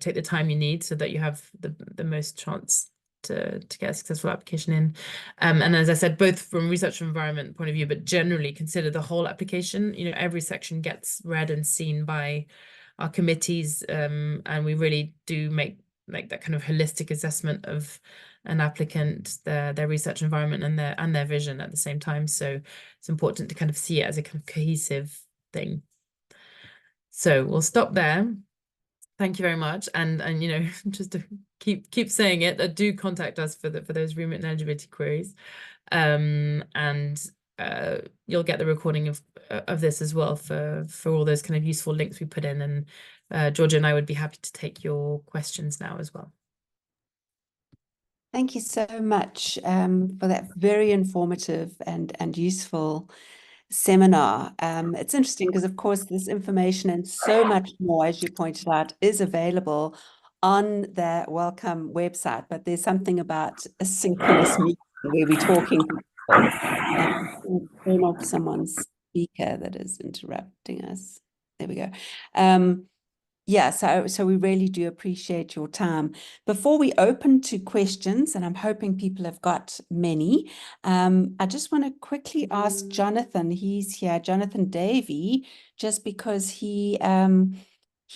take the time you need so that you have the most chance to get a successful application in. And as I said, both from research environment point of view, but generally consider the whole application. Every section gets read and seen by our committees, and we really do make that kind of holistic assessment of an applicant, their research environment and their vision at the same time. So it's important to kind of see it as a kind of cohesive thing. So we'll stop there. Thank you very much, and just to keep saying it, do contact us for those remit and eligibility queries, and you'll get the recording of this as well for all those kind of useful links we put in, and Georgia and I would be happy to take your questions now as well. Thank you so much for that very informative and useful seminar. It's interesting because, of course, this information and so much more, as you pointed out, is available on the Wellcome website, but there's something about a synchronous meeting where we're talking to people. Turn off someone's speaker that is interrupting us. There we go. Yeah, so we really do appreciate your time. Before we open to questions, and I'm hoping people have got many, I just want to quickly ask Jonathan, he's here, Jonathan Davey, just because he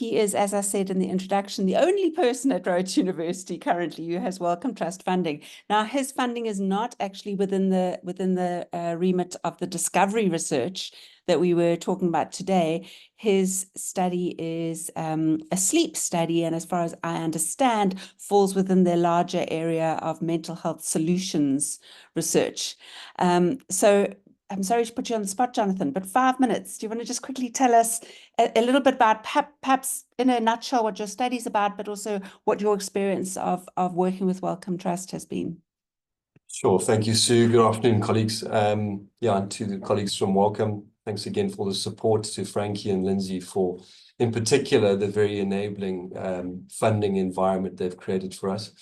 is, as I said in the introduction, the only person at Rhodes University currently who has Wellcome Trust funding. Now, his funding is not actually within the remit of the discovery research that we were talking about today. His study is a sleep study, and as far as I understand, falls within the larger area of mental health solutions research. So I'm sorry to put you on the spot, Jonathan, but 5 minutes. Do you want to just quickly tell us a little bit about, perhaps in a nutshell, what your study's about, but also what your experience of working with Wellcome Trust has been? Sure. Thank you, Sue. Good afternoon, colleagues. And to the colleagues from Wellcome, thanks again for the support, to Frankie and Lindsay for, in particular, the very enabling funding environment they've created for us.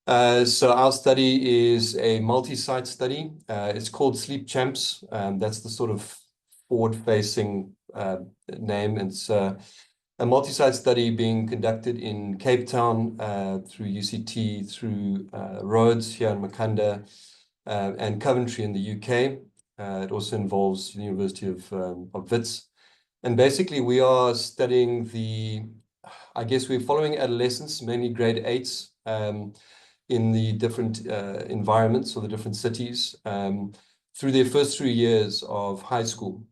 So our study is a multi-site study. It's called Sleep Champs. That's the sort of forward-facing name. It's a multi-site study being conducted in Cape Town through UCT, through Rhodes here in Makanda, and Coventry in the UK. It also involves the University of Wits. And basically, we are studying we're following adolescents, mainly grade 8s, in the different environments or the different cities through their first 3 years of high school.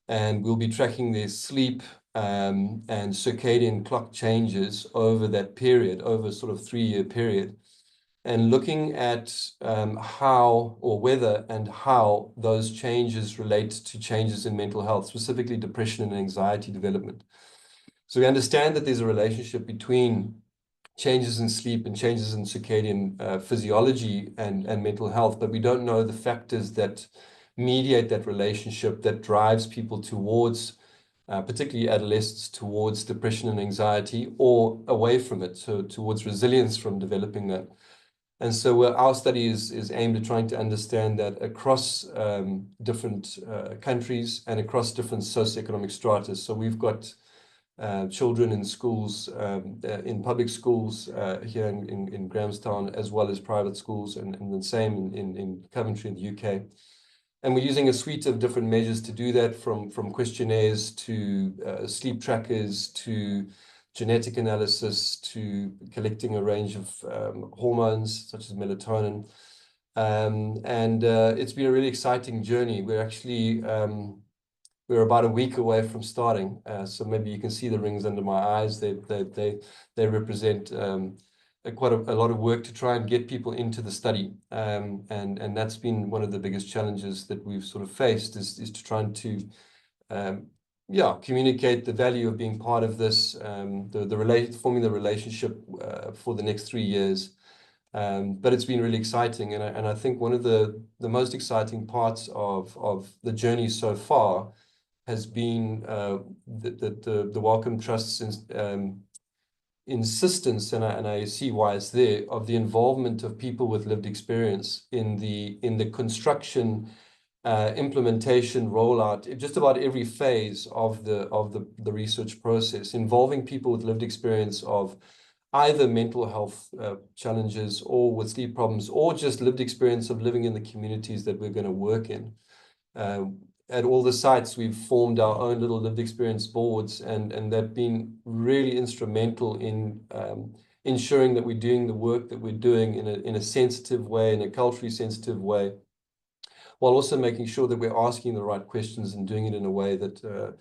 And we'll be tracking their sleep and circadian clock changes over that period, over sort of 3-year period, and looking at how or whether and how those changes relate to changes in mental health, specifically depression and anxiety development. So we understand that there's a relationship between changes in sleep and changes in circadian physiology and mental health, but we don't know the factors that mediate that relationship, that drives people towards, particularly adolescents, towards depression and anxiety, or away from it, so towards resilience from developing that. And so our study is aimed at trying to understand that across different countries and across different socioeconomic strata. So we've got children in schools, in public schools here in Grahamstown, as well as private schools, and the same in Coventry in the UK. And we're using a suite of different measures to do that, from questionnaires to sleep trackers to genetic analysis to collecting a range of hormones such as melatonin. And it's been a really exciting journey. We're actually we're about a week away from starting. So maybe you can see the rings under my eyes. They represent quite a lot of work to try and get people into the study. And that's been one of the biggest challenges that we've sort of faced is to try and communicate the value of being part of this, forming the relationship for the next 3 years. But it's been really exciting, and I think one of the most exciting parts of the journey so far has been the Wellcome Trust's insistence, and I see why it's there, of the involvement of people with lived experience in the construction, implementation, rollout, just about every phase of the research process, involving people with lived experience of either mental health challenges or with sleep problems, or just lived experience of living in the communities that we're going to work in. At all the sites, we've formed our own little lived experience boards, and they've been really instrumental in ensuring that we're doing the work that we're doing in a sensitive way, in a culturally sensitive way, while also making sure that we're asking the right questions and doing it in a way that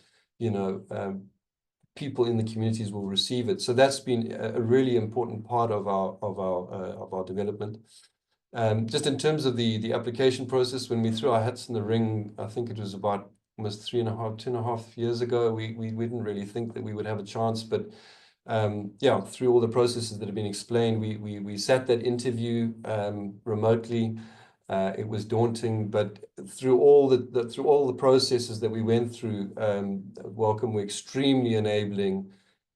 people in the communities will receive it. So that's been a really important part of our development. Just in terms of the application process, when we threw our hats in the ring, I think it was about almost 2.5 years ago, we didn't really think that we would have a chance, but through all the processes that have been explained, we sat that interview remotely. It was daunting, but through all the processes that we went through, Wellcome were extremely enabling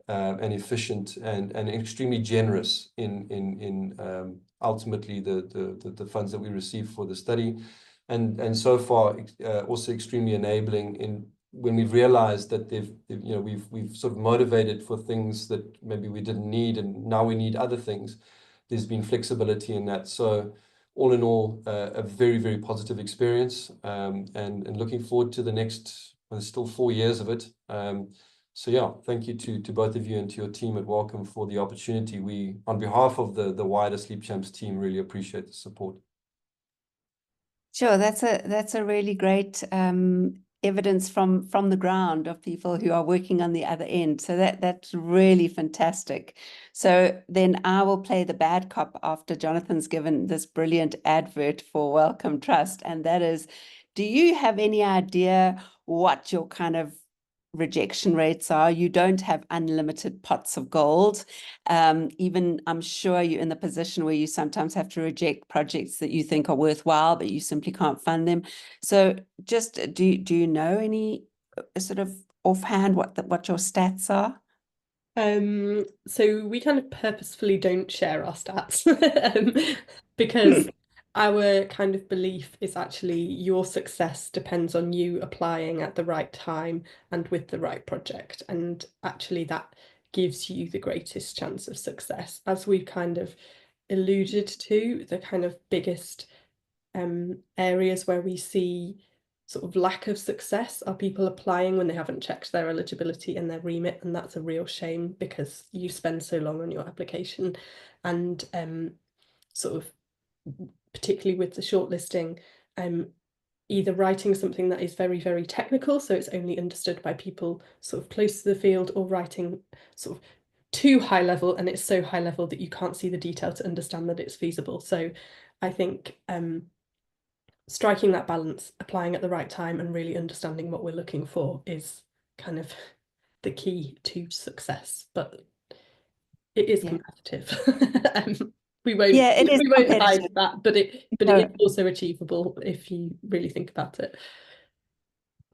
and efficient and extremely generous in ultimately the funds that we received for the study, and so far also extremely enabling in when we've realized that we've sort of motivated for things that maybe we didn't need, and now we need other things. There's been flexibility in that. So all in all, a very, very positive experience, and looking forward to the next, there's still 4 years of it. So yeah, thank you to both of you and to your team at Wellcome for the opportunity. We, on behalf of the wider Sleep Champs team, really appreciate the support. Sure, that's a really great evidence from the ground of people who are working on the other end. So that's really fantastic. So then I will play the bad cop after Jonathan's given this brilliant advert for Wellcome Trust, and that is, do you have any idea what your kind of rejection rates are? You don't have unlimited pots of gold. Even I'm sure you're in the position where you sometimes have to reject projects that you think are worthwhile, but you simply can't fund them. So just do you know any sort of offhand what your stats are? So we kind of purposefully don't share our stats because our kind of belief is actually your success depends on you applying at the right time and with the right project. And actually that gives you the greatest chance of success. As we've kind of alluded to, the kind of biggest areas where we see sort of lack of success are people applying when they haven't checked their eligibility and their remit, and that's a real shame because you spend so long on your application, and sort of particularly with the shortlisting, either writing something that is very, very technical, so it's only understood by people sort of close to the field, or writing sort of too high level and it's so high level that you can't see the detail to understand that it's feasible. So I think striking that balance, applying at the right time and really understanding what we're looking for is kind of the key to success, but it is competitive. We won't hide that, but it is also achievable if you really think about it.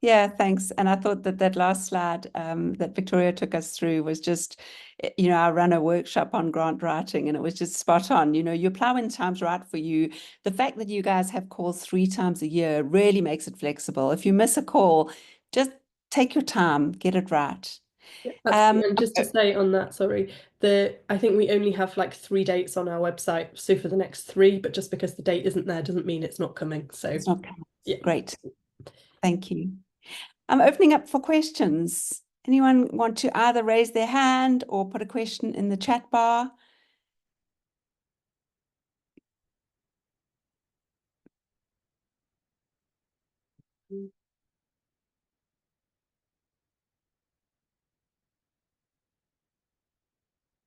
Yeah, thanks. And I thought that last slide that Victoria took us through was just, I run a workshop on grant writing, and it was just spot on. You apply when time's right for you. The fact that you guys have calls 3 times a year really makes it flexible. If you miss a call, just take your time, get it right. And just to say on that, sorry, I think we only have like 3 dates on our website, so for the next 3, but just because the date isn't there doesn't mean it's not coming. So it's not coming. Yeah. Great. Thank you. I'm opening up for questions. Anyone want to either raise their hand or put a question in the chat bar?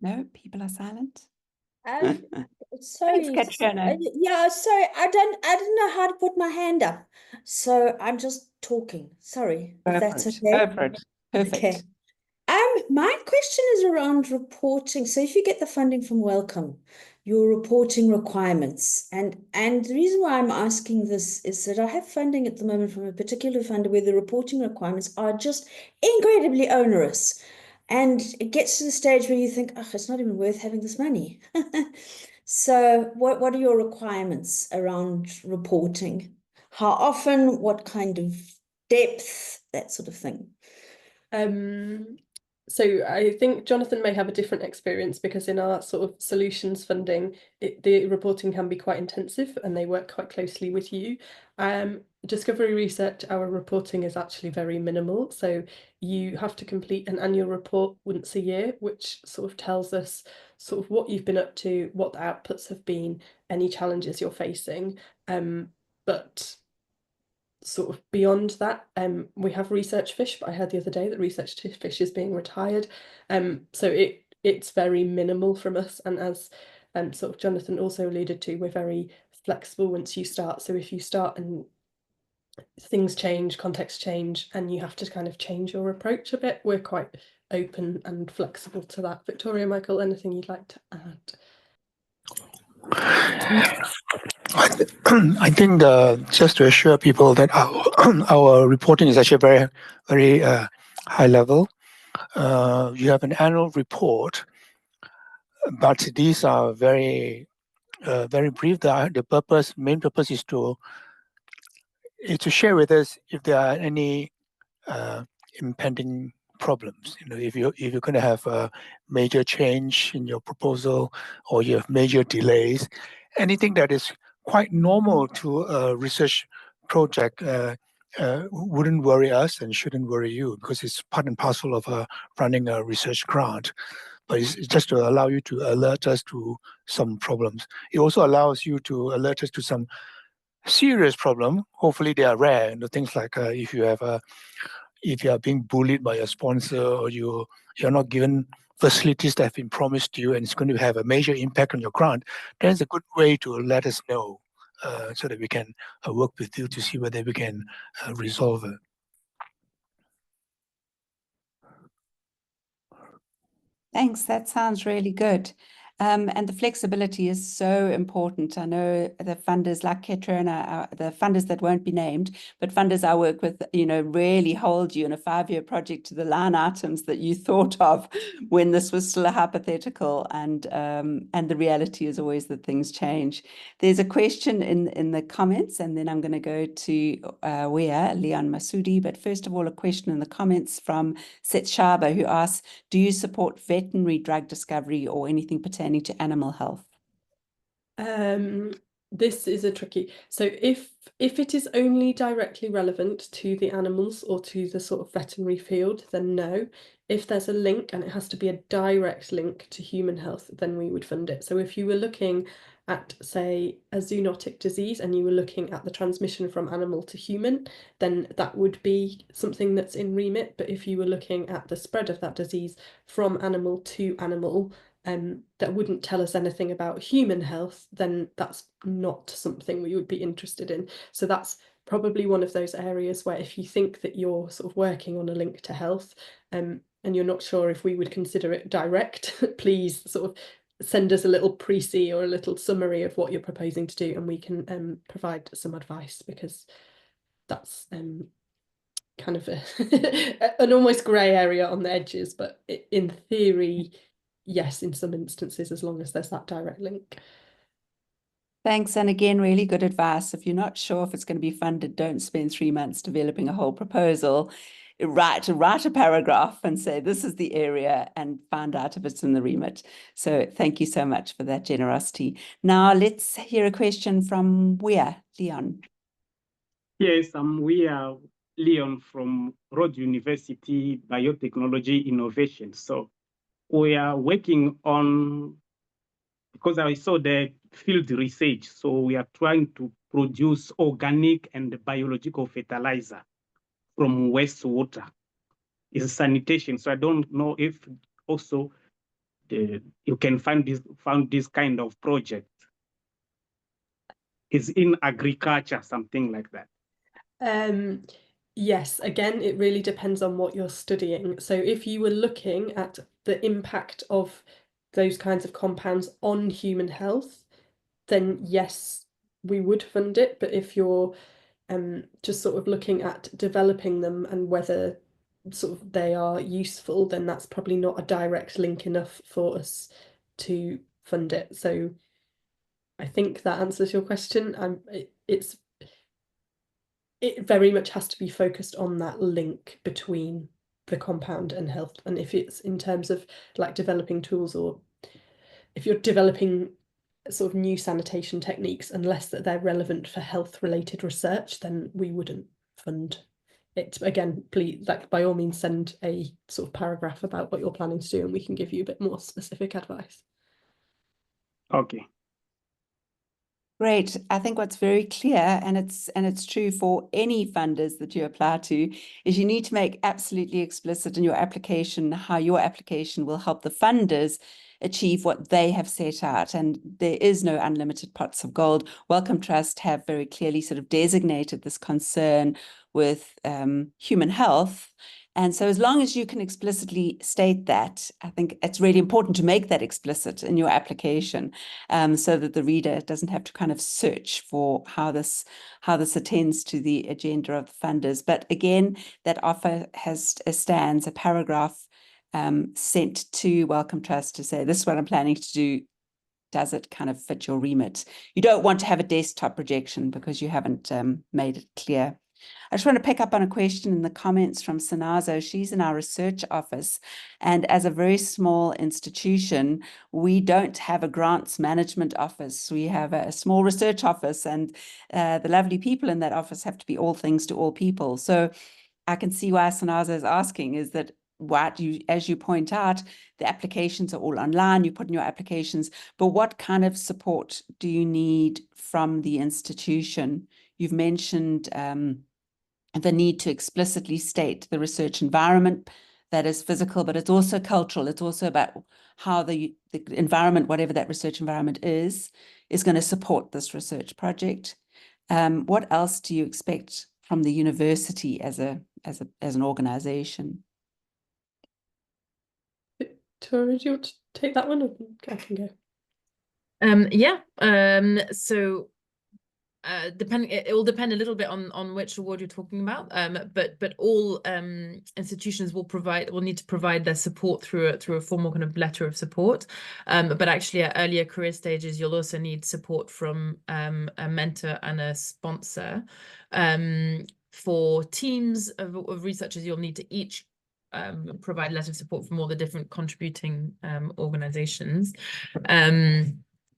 No, people are silent. Sorry. Katrina. Yeah, sorry. I didn't know how to put my hand up, so I'm just talking. Sorry, if that's okay. Go for it. Perfect. Okay. My question is around reporting. So if you get the funding from Wellcome, your reporting requirements, and the reason why I'm asking this is that I have funding at the moment from a particular funder where the reporting requirements are just incredibly onerous. And it gets to the stage where you think, oh, it's not even worth having this money. So what are your requirements around reporting? How often, what kind of depth, that sort of thing? So I think Jonathan may have a different experience because in our sort of solutions funding, the reporting can be quite intensive and they work quite closely with you. Discovery research, our reporting is actually very minimal. So you have to complete an annual report once a year, which sort of tells us sort of what you've been up to, what the outputs have been, any challenges you're facing. But sort of beyond that, we have research fish, but I heard the other day that research fish is being retired. So it's very minimal from us. And as sort of Jonathan also alluded to, we're very flexible once you start. So if you start and things change, contexts change, and you have to kind of change your approach a bit, we're quite open and flexible to that. Victoria, Michael, anything you'd like to add? I think just to assure people that our reporting is actually very, very high level. You have an annual report, but these are very, very brief. The main purpose is to share with us if there are any impending problems. You know, if you're going to have a major change in your proposal, or you have major delays, anything that is quite normal to a research project wouldn't worry us and shouldn't worry you, because it's part and parcel of running a research grant. But it's just to allow you to alert us to some problems. It also allows you to alert us to some serious problem. Hopefully they are rare. You know, things like if you are being bullied by a sponsor, or you're not given facilities that have been promised to you and it's going to have a major impact on your grant, then it's a good way to let us know so that we can work with you to see whether we can resolve it. Thanks. That sounds really good. And the flexibility is so important. I know the funders like Katrina, the funders that won't be named, but funders I work with, you know, really hold you in a 5-year project to the line items that you thought of when this was still a hypothetical. And the reality is always that things change. There's a question in the comments, and then I'm going to go to Leon Masudi. But first of all, a question in the comments from Set Shaba, who asks, do you support veterinary drug discovery or anything pertaining to animal health? This is a tricky. So if it is only directly relevant to the animals or to the sort of veterinary field, then no. If there's a link and it has to be a direct link to human health, then we would fund it. So if you were looking at, say, a zoonotic disease and you were looking at the transmission from animal to human, then that would be something that's in remit. But if you were looking at the spread of that disease from animal to animal, that wouldn't tell us anything about human health, then that's not something we would be interested in. So that's probably one of those areas where if you think that you're sort of working on a link to health, and you're not sure if we would consider it direct, please sort of send us a little précis or a little summary of what you're proposing to do, and we can provide some advice, because that's kind of an almost grey area on the edges, but in theory, yes, in some instances, as long as there's that direct link. Thanks. And again, really good advice. If you're not sure if it's going to be funded, don't spend 3 months developing a whole proposal. Write a paragraph and say, this is the area, and find out if it's in the remit. So thank you so much for that generosity. Now let's hear a question from Leon. Yes, we are Leon from Rhodes University Biotechnology Innovation. So we are working on, because I saw the field research, so we are trying to produce organic and biological fertilizer from wastewater. It's sanitation. So I don't know if also you can find this kind of project is in agriculture, something like that? Yes, again, it really depends on what you're studying. So if you were looking at the impact of those kinds of compounds on human health, then yes, we would fund it. But if you're just sort of looking at developing them and whether sort of they are useful, then that's probably not a direct link enough for us to fund it. So I think that answers your question. It very much has to be focused on that link between the compound and health. And if it's in terms of like developing tools, or if you're developing sort of new sanitation techniques, unless that they're relevant for health related research, then we wouldn't fund it. Again, please, like by all means, send a sort of paragraph about what you're planning to do and we can give you a bit more specific advice. Okay. Great. I think what's very clear, and it's true for any funders that you apply to, is you need to make absolutely explicit in your application how your application will help the funders achieve what they have set out. And there is no unlimited pots of gold. Wellcome Trust have very clearly sort of designated this concern with human health. And so as long as you can explicitly state that, I think it's really important to make that explicit in your application, so that the reader doesn't have to kind of search for how this attends to the agenda of the funders. But again, that offer stands a paragraph sent to Wellcome Trust to say, this is what I'm planning to do. Does it kind of fit your remit? You don't want to have a desktop projection because you haven't made it clear. I just want to pick up on a question in the comments from Sinazo. She's in our research office, and as a very small institution, we don't have a grants management office. We have a small research office, and the lovely people in that office have to be all things to all people. So I can see why Sinazo is asking, is that as you point out, the applications are all online, you put in your applications, but what kind of support do you need from the institution? You've mentioned the need to explicitly state the research environment that is physical, but it's also cultural. It's also about how the environment, whatever that research environment is going to support this research project. What else do you expect from the university as an organization? Victoria, do you want to take that one? Or I can go. So it will depend a little bit on which award you're talking about, but all institutions will need to provide their support through a formal kind of letter of support, but actually at earlier career stages you'll also need support from a mentor and a sponsor. For teams of researchers, you'll need to each provide letter of support from all the different contributing organizations.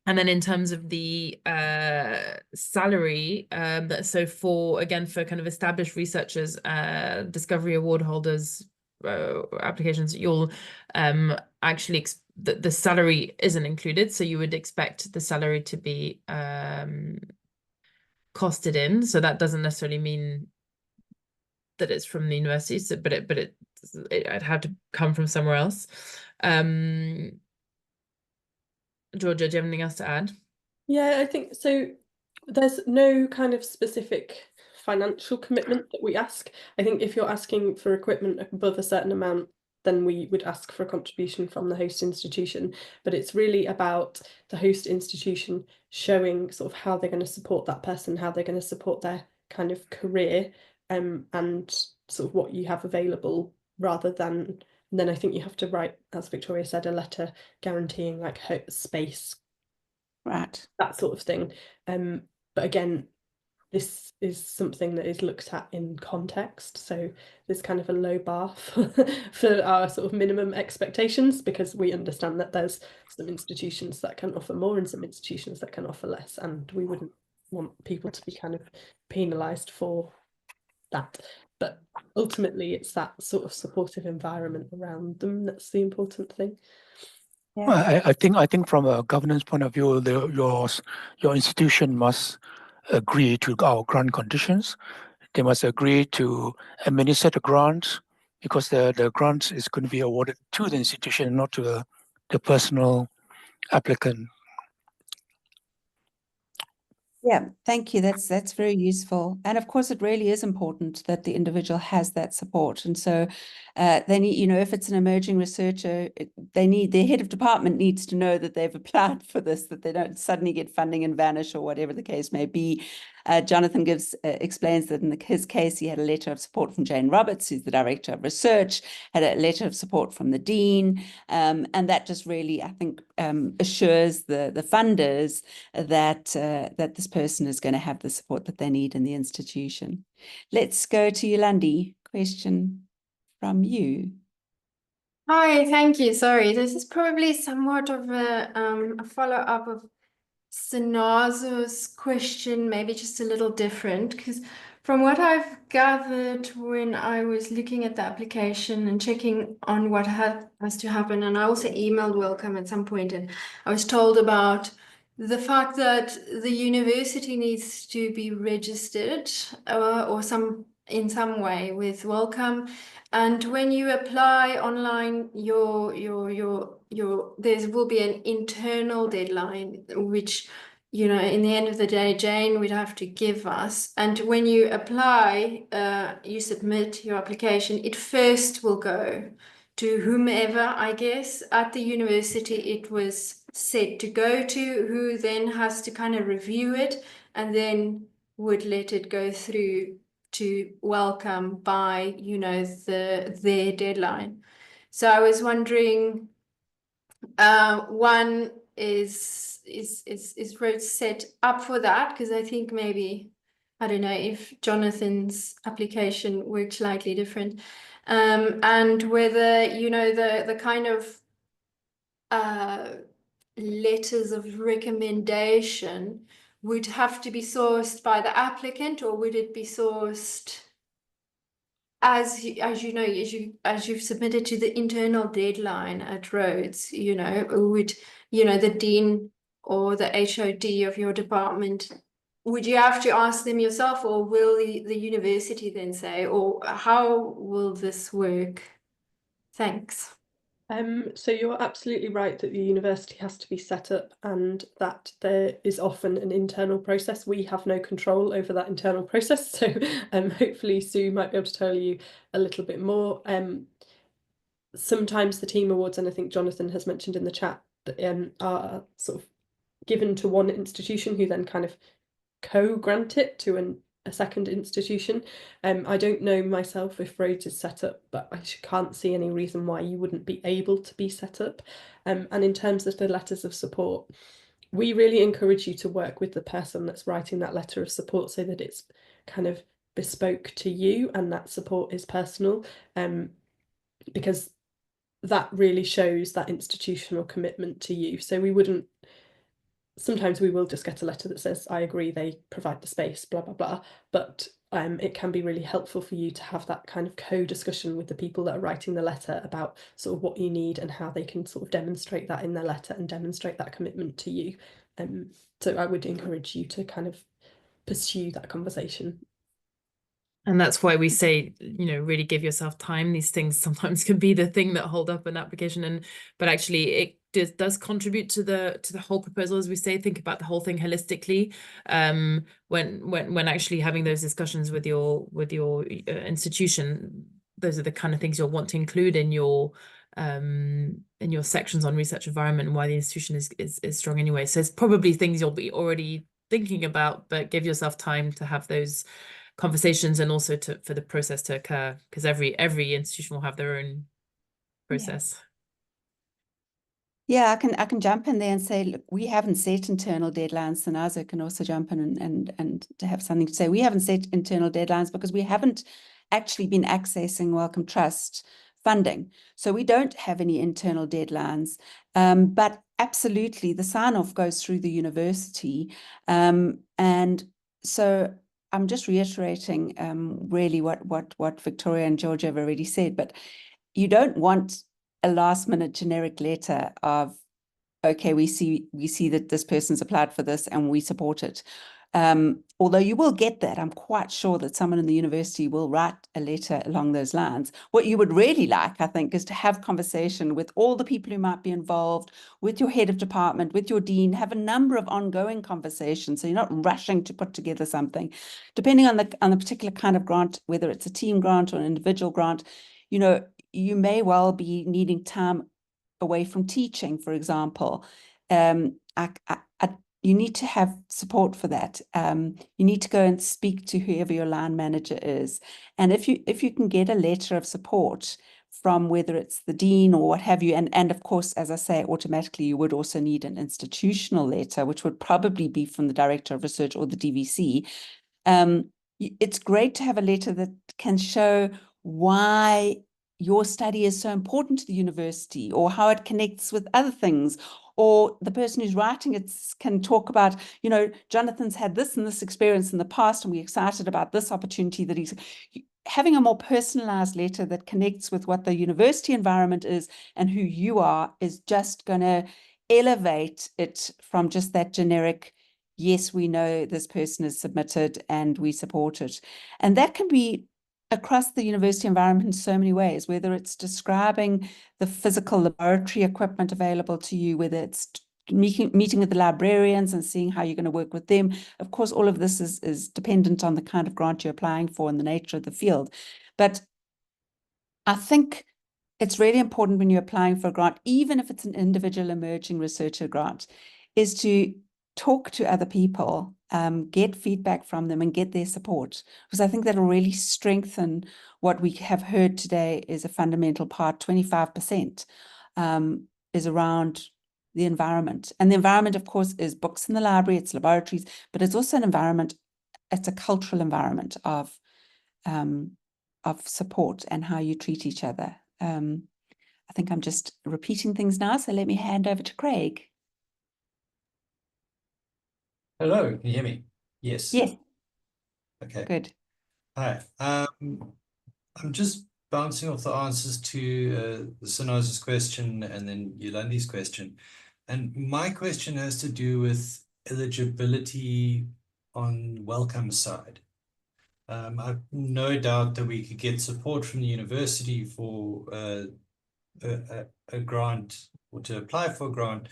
And then in terms of the salary, so for kind of established researchers, discovery award holders, applications, you'll actually the salary isn't included, so you would expect the salary to be costed in. So that doesn't necessarily mean that it's from the university, so, but it'd have to come from somewhere else. Georgia, do you have anything else to add? Yeah, I think so. There's no kind of specific financial commitment that we ask. I think if you're asking for equipment above a certain amount, then we would ask for a contribution from the host institution. But it's really about the host institution showing sort of how they're going to support that person, how they're going to support their kind of career, and sort of what you have available, rather than. And then I think you have to write, as Victoria said, a letter guaranteeing like space, right, that sort of thing. But again, this is something that is looked at in context. So there's kind of a low bar for our sort of minimum expectations, because we understand that there's some institutions that can offer more and some institutions that can offer less, and we wouldn't want people to be kind of penalised for that. But ultimately, it's that sort of supportive environment around them that's the important thing. Yeah. Well, I think from a governance point of view, your institution must agree to our grant conditions. They must agree to administer the grant, because the grant is going to be awarded to the institution, not to the personal applicant. Yeah, thank you. That's very useful. And of course, it really is important that the individual has that support. And so they need, you know, if it's an emerging researcher, their head of department needs to know that they've applied for this, that they don't suddenly get funding and vanish or whatever the case may be. Jonathan explains that in his case, he had a letter of support from Jane Roberts, who's the director of research, had a letter of support from the dean. And that just really, I think, assures the funders that this person is going to have the support that they need in the institution. Let's go to Yolandi. Question from you. Hi, thank you. Sorry, this is probably somewhat of a follow-up of Sinazo's question, maybe just a little different, because from what I've gathered when I was looking at the application and checking on what has to happen, and I also emailed Wellcome at some point, and I was told about the fact that the university needs to be registered or in some way with Wellcome. And when you apply online, there will be an internal deadline, which, you know, in the end of the day, Jane would have to give us. And when you apply, you submit your application, it first will go to whomever, I guess, at the university it was set to go to, who then has to kind of review it and then would let it go through to Wellcome by, you know, their deadline. So I was wondering, one is Rhodes set up for that? Because I think maybe, I don't know if Jonathan's application worked slightly different, and whether, you know, the kind of letters of recommendation would have to be sourced by the applicant, or would it be sourced as you've submitted to the internal deadline at Rhodes? You know, would, you know, the dean or the HOD of your department, would you have to ask them yourself, or will the university then say, or how will this work? Thanks. So you're absolutely right that the university has to be set up and that there is often an internal process. We have no control over that internal process, so hopefully Sue might be able to tell you a little bit more. Sometimes the team awards, and I think Jonathan has mentioned in the chat, are sort of given to one institution who then kind of co-grant it to a second institution. I don't know myself if Rhodes is set up, but I can't see any reason why you wouldn't be able to be set up. And in terms of the letters of support, we really encourage you to work with the person that's writing that letter of support so that it's kind of bespoke to you and that support is personal, because that really shows that institutional commitment to you. So we wouldn't, sometimes we will just get a letter that says, I agree, they provide the space, blah, blah, blah. But it can be really helpful for you to have that kind of co-discussion with the people that are writing the letter about sort of what you need and how they can sort of demonstrate that in their letter and demonstrate that commitment to you. So I would encourage you to kind of pursue that conversation. And that's why we say, you know, really give yourself time. These things sometimes can be the thing that hold up an application, but actually it does contribute to the whole proposal. As we say, think about the whole thing holistically. When actually having those discussions with your institution, those are the kind of things you'll want to include in your sections on research environment and why the institution is strong anyway. So it's probably things you'll be already thinking about, but give yourself time to have those conversations and also for the process to occur, because every institution will have their own process. Yeah, I can jump in there and say, look, we haven't set internal deadlines. Sinazo can also jump in and to have something to say. We haven't set internal deadlines because we haven't actually been accessing Wellcome Trust funding. So we don't have any internal deadlines, but absolutely the sign-off goes through the university. And so I'm just reiterating really what Victoria and Georgia have already said, but you don't want a last minute generic letter of, okay, we see that this person's applied for this and we support it. Although you will get that, I'm quite sure that someone in the university will write a letter along those lines. What you would really like, I think, is to have conversation with all the people who might be involved, with your head of department, with your dean, have a number of ongoing conversations. So you're not rushing to put together something. Depending on the particular kind of grant, whether it's a team grant or an individual grant, you know, you may well be needing time away from teaching, for example. You need to have support for that. You need to go and speak to whoever your line manager is. And if you can get a letter of support from whether it's the dean or what have you, and of course, as I say, automatically you would also need an institutional letter, which would probably be from the Director of Research or the DVC. It's great to have a letter that can show why your study is so important to the university, or how it connects with other things, or the person who's writing it can talk about, you know, Jonathan's had this and this experience in the past, and we're excited about this opportunity that he's having a more personalized letter that connects with what the university environment is and who you are, is just going to elevate it from just that generic, yes, we know this person is submitted and we support it. And that can be across the university environment in so many ways, whether it's describing the physical laboratory equipment available to you, whether it's meeting with the librarians and seeing how you're going to work with them. Of course, all of this is dependent on the kind of grant you're applying for and the nature of the field. But I think it's really important when you're applying for a grant, even if it's an individual emerging researcher grant, is to talk to other people, get feedback from them and get their support, because I think that'll really strengthen what we have heard today is a fundamental part. 25% is around the environment. And the environment, of course, is books in the library, it's laboratories, but it's also an environment, it's a cultural environment of support and how you treat each other. I think I'm just repeating things now, so let me hand over to Craig. Hello, can you hear me? Yes. Yes. Okay. Good. Hi. I'm just bouncing off the answers to Sanosa's question and then Yolandi's question. And my question has to do with eligibility on Wellcome's side. I've no doubt that we could get support from the university for a grant or to apply for a grant,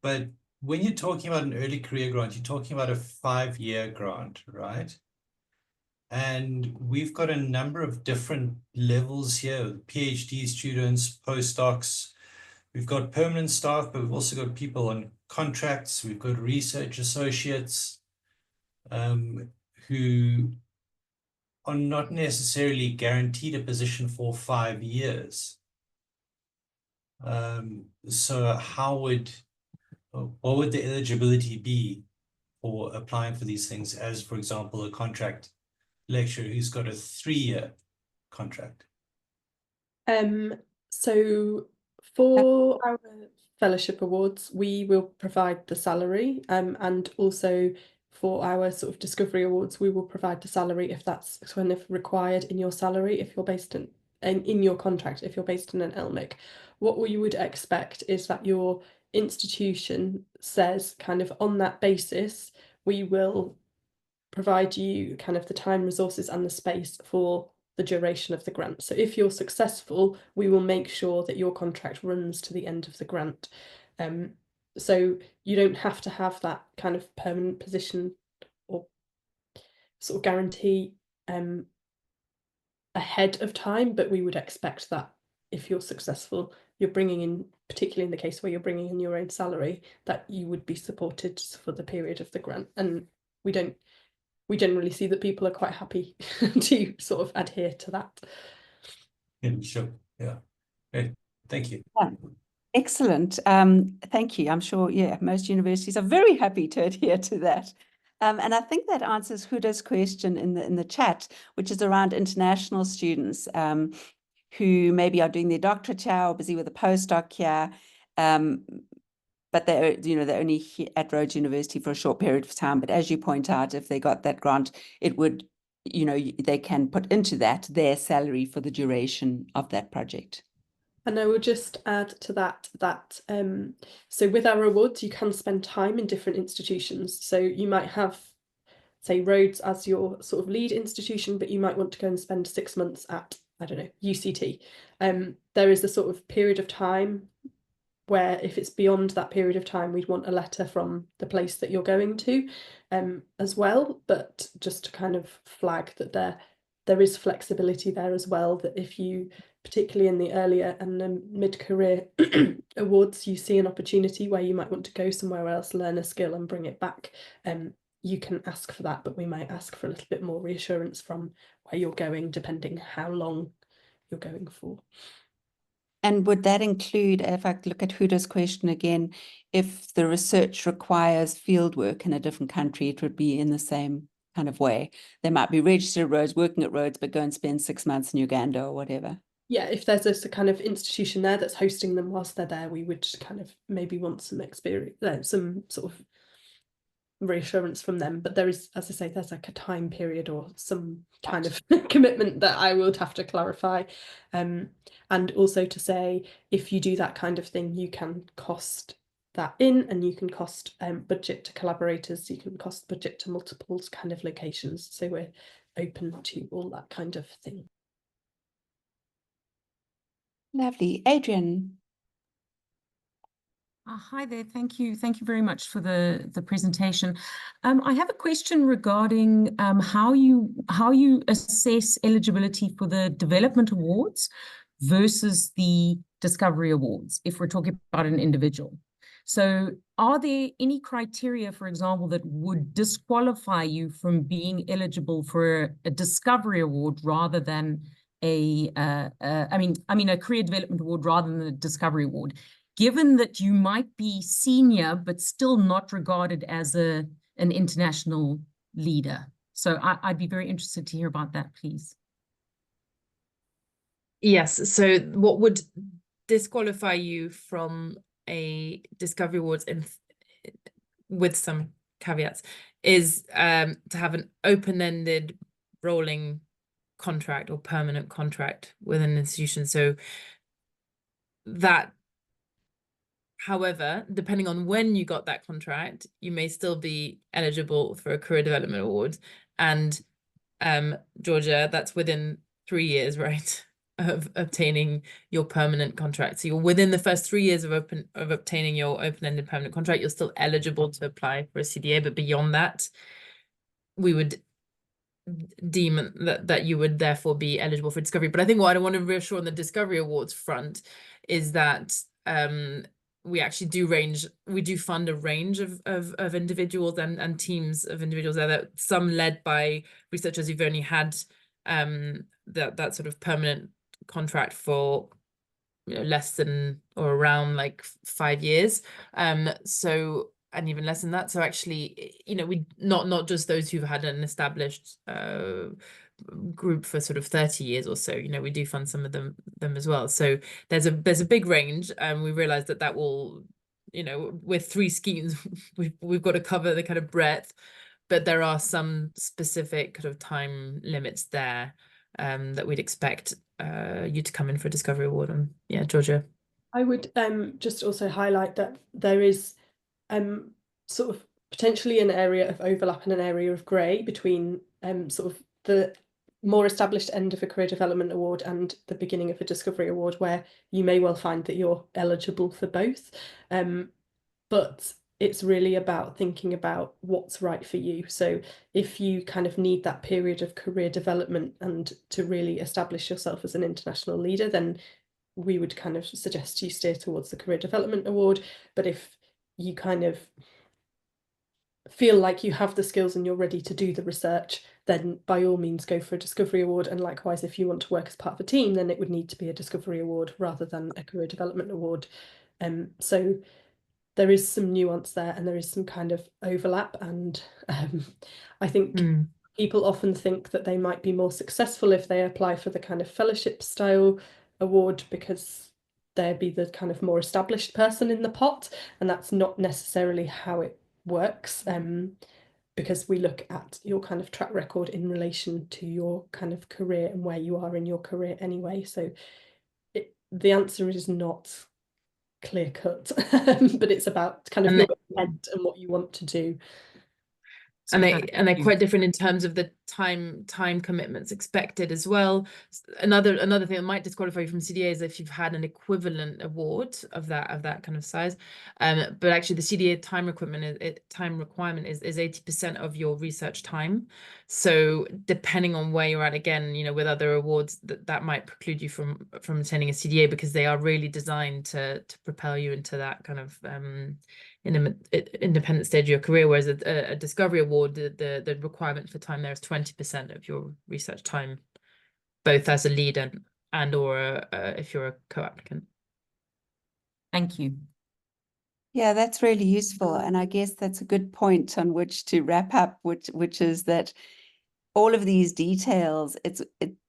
but when you're talking about an early career grant, you're talking about a 5-year grant, right? And we've got a number of different levels here, PhD students, postdocs. We've got permanent staff, but we've also got people on contracts. We've got research associates who are not necessarily guaranteed a position for 5 years. So what would the eligibility be for applying for these things as, for example, a contract lecturer who's got a 3-year contract? So for our fellowship awards, we will provide the salary, and also for our sort of discovery awards, we will provide the salary if that's kind of required in your salary, if you're based in your contract, if you're based in an LMIC. What we would expect is that your institution says kind of on that basis, we will provide you kind of the time, resources and the space for the duration of the grant. So if you're successful, we will make sure that your contract runs to the end of the grant. So you don't have to have that kind of permanent position or sort of guarantee ahead of time, but we would expect that if you're successful, you're bringing in, particularly in the case where you're bringing in your own salary, that you would be supported for the period of the grant. And we generally see that people are quite happy to sort of adhere to that. Yeah, sure. Yeah. Okay. Thank you. Yeah. Excellent. Thank you. I'm sure, yeah, most universities are very happy to adhere to that. And I think that answers Huda's question in the chat, which is around international students who maybe are doing their doctorate here or busy with a postdoc here, but they're only here at Rhodes University for a short period of time. But as you point out, if they got that grant, it would, they can put into that their salary for the duration of that project. And I will just add to that so with our awards, you can spend time in different institutions. So you might have say, Rhodes as your sort of lead institution, but you might want to go and spend 6 months at, I don't know, UCT. There is a sort of period of time where if it's beyond that period of time, we'd want a letter from the place that you're going to as well. But just to kind of flag that there is flexibility there as well, that if you, particularly in the earlier and the mid-career awards, you see an opportunity where you might want to go somewhere else, learn a skill and bring it back, you can ask for that, but we might ask for a little bit more reassurance from where you're going, depending how long you're going for. And would that include, if I look at Huda's question again, if the research requires field work in a different country, it would be in the same kind of way. They might be registered at Rhodes, working at Rhodes, but go and spend 6 months in Uganda or whatever. Yeah, if there's a kind of institution there that's hosting them whilst they're there, we would kind of maybe want some experience, some sort of reassurance from them. But there is, as I say, there's like a time period or some kind of commitment that I would have to clarify. And also to say, if you do that kind of thing, you can cost that in, and you can cost budget to collaborators, you can cost budget to multiple kind of locations. So we're open to all that kind of thing. Lovely. Adrian. Hi there. Thank you. Thank you very much for the presentation. I have a question regarding how you assess eligibility for the development awards versus the discovery awards, if we're talking about an individual. So are there any criteria, for example, that would disqualify you from being eligible for a discovery award rather than a career development award rather than a discovery award, given that you might be senior but still not regarded as an international leader? So I'd be very interested to hear about that, please. Yes, so what would disqualify you from a discovery awards with some caveats is to have an open-ended rolling contract or permanent contract with an institution. So that, however, depending on when you got that contract, you may still be eligible for a career development award. And Georgia, that's within 3 years, right, of obtaining your permanent contract. So you're within the first 3 years of obtaining your open-ended permanent contract, you're still eligible to apply for a CDA. But beyond that, we would deem that you would therefore be eligible for discovery. But I think what I want to reassure on the discovery awards front is that we actually do fund a range of individuals and teams of individuals there, that some led by researchers who've only had that sort of permanent contract for less than or around like 5 years, and even less than that. So actually, we not just those who've had an established group for sort of 30 years or so, we do fund some of them as well. So there's a big range, and we realize that will, with 3 schemes, we've got to cover the kind of breadth, but there are some specific kind of time limits there that we'd expect you to come in for a discovery award on. Yeah, Georgia. I would just also highlight that there is sort of potentially an area of overlap and an area of grey between sort of the more established end of a career development award and the beginning of a discovery award, where you may well find that you're eligible for both. But it's really about thinking about what's right for you. So if you kind of need that period of career development and to really establish yourself as an international leader, then we would kind of suggest you steer towards the career development award. But if you kind of feel like you have the skills and you're ready to do the research, then by all means go for a discovery award. And likewise, if you want to work as part of a team, then it would need to be a discovery award rather than a career development award. So there is some nuance there, and there is some kind of overlap. And I think people often think that they might be more successful if they apply for the kind of fellowship style award, because they'd be the kind of more established person in the pot, and that's not necessarily how it works, because we look at your kind of track record in relation to your kind of career and where you are in your career anyway. So the answer is not clear cut, but it's about kind of your intent and what you want to do. And Super. they're Thank you. quite different in terms of the time commitments expected as well. Another thing that might disqualify you from CDA is if you've had an equivalent award of that kind of size. But actually the CDA time requirement is 80% of your research time. So depending on where you're at, again, you know, with other awards, that might preclude you from attending a CDA, because they are really designed to propel you into that kind of in an independent stage of your career, whereas a discovery award, the requirement for time there is 20% of your research time, both as a lead and or if you're a co-applicant. Thank you. Yeah, that's really useful. And I guess that's a good point on which to wrap up, which is that all of these details,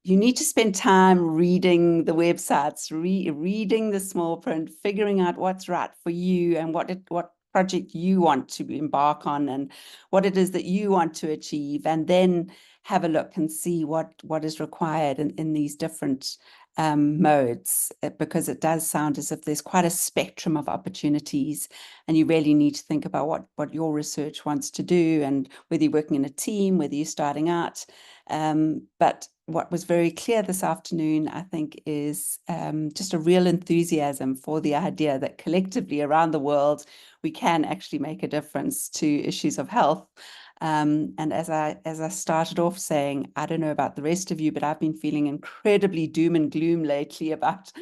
you need to spend time reading the websites, reading the small print, figuring out what's right for you and what project you want to embark on and what it is that you want to achieve, and then have a look and see what is required in these different modes, because it does sound as if there's quite a spectrum of opportunities, and you really need to think about what your research wants to do, and whether you're working in a team, whether you're starting out. But what was very clear this afternoon, I think, is just a real enthusiasm for the idea that collectively around the world, we can actually make a difference to issues of health. And as I started off saying, I don't know about the rest of you, but I've been feeling incredibly doom and gloom lately about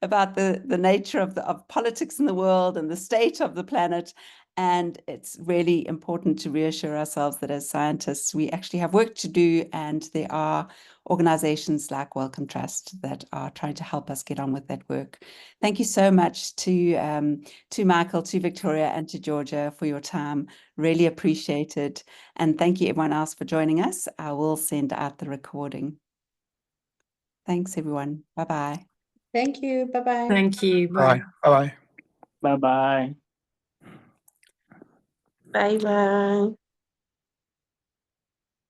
the nature of politics in the world and the state of the planet. And it's really important to reassure ourselves that as scientists, we actually have work to do, and there are organizations like Wellcome Trust that are trying to help us get on with that work. Thank you so much to Michael, to Victoria, and to Georgia for your time. Really appreciate it. And thank you everyone else for joining us. I will send out the recording. Thanks, everyone. Bye-bye. Thank you. Bye-bye. Thank you. Bye. Bye. Bye-bye. Bye bye.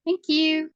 Thank you.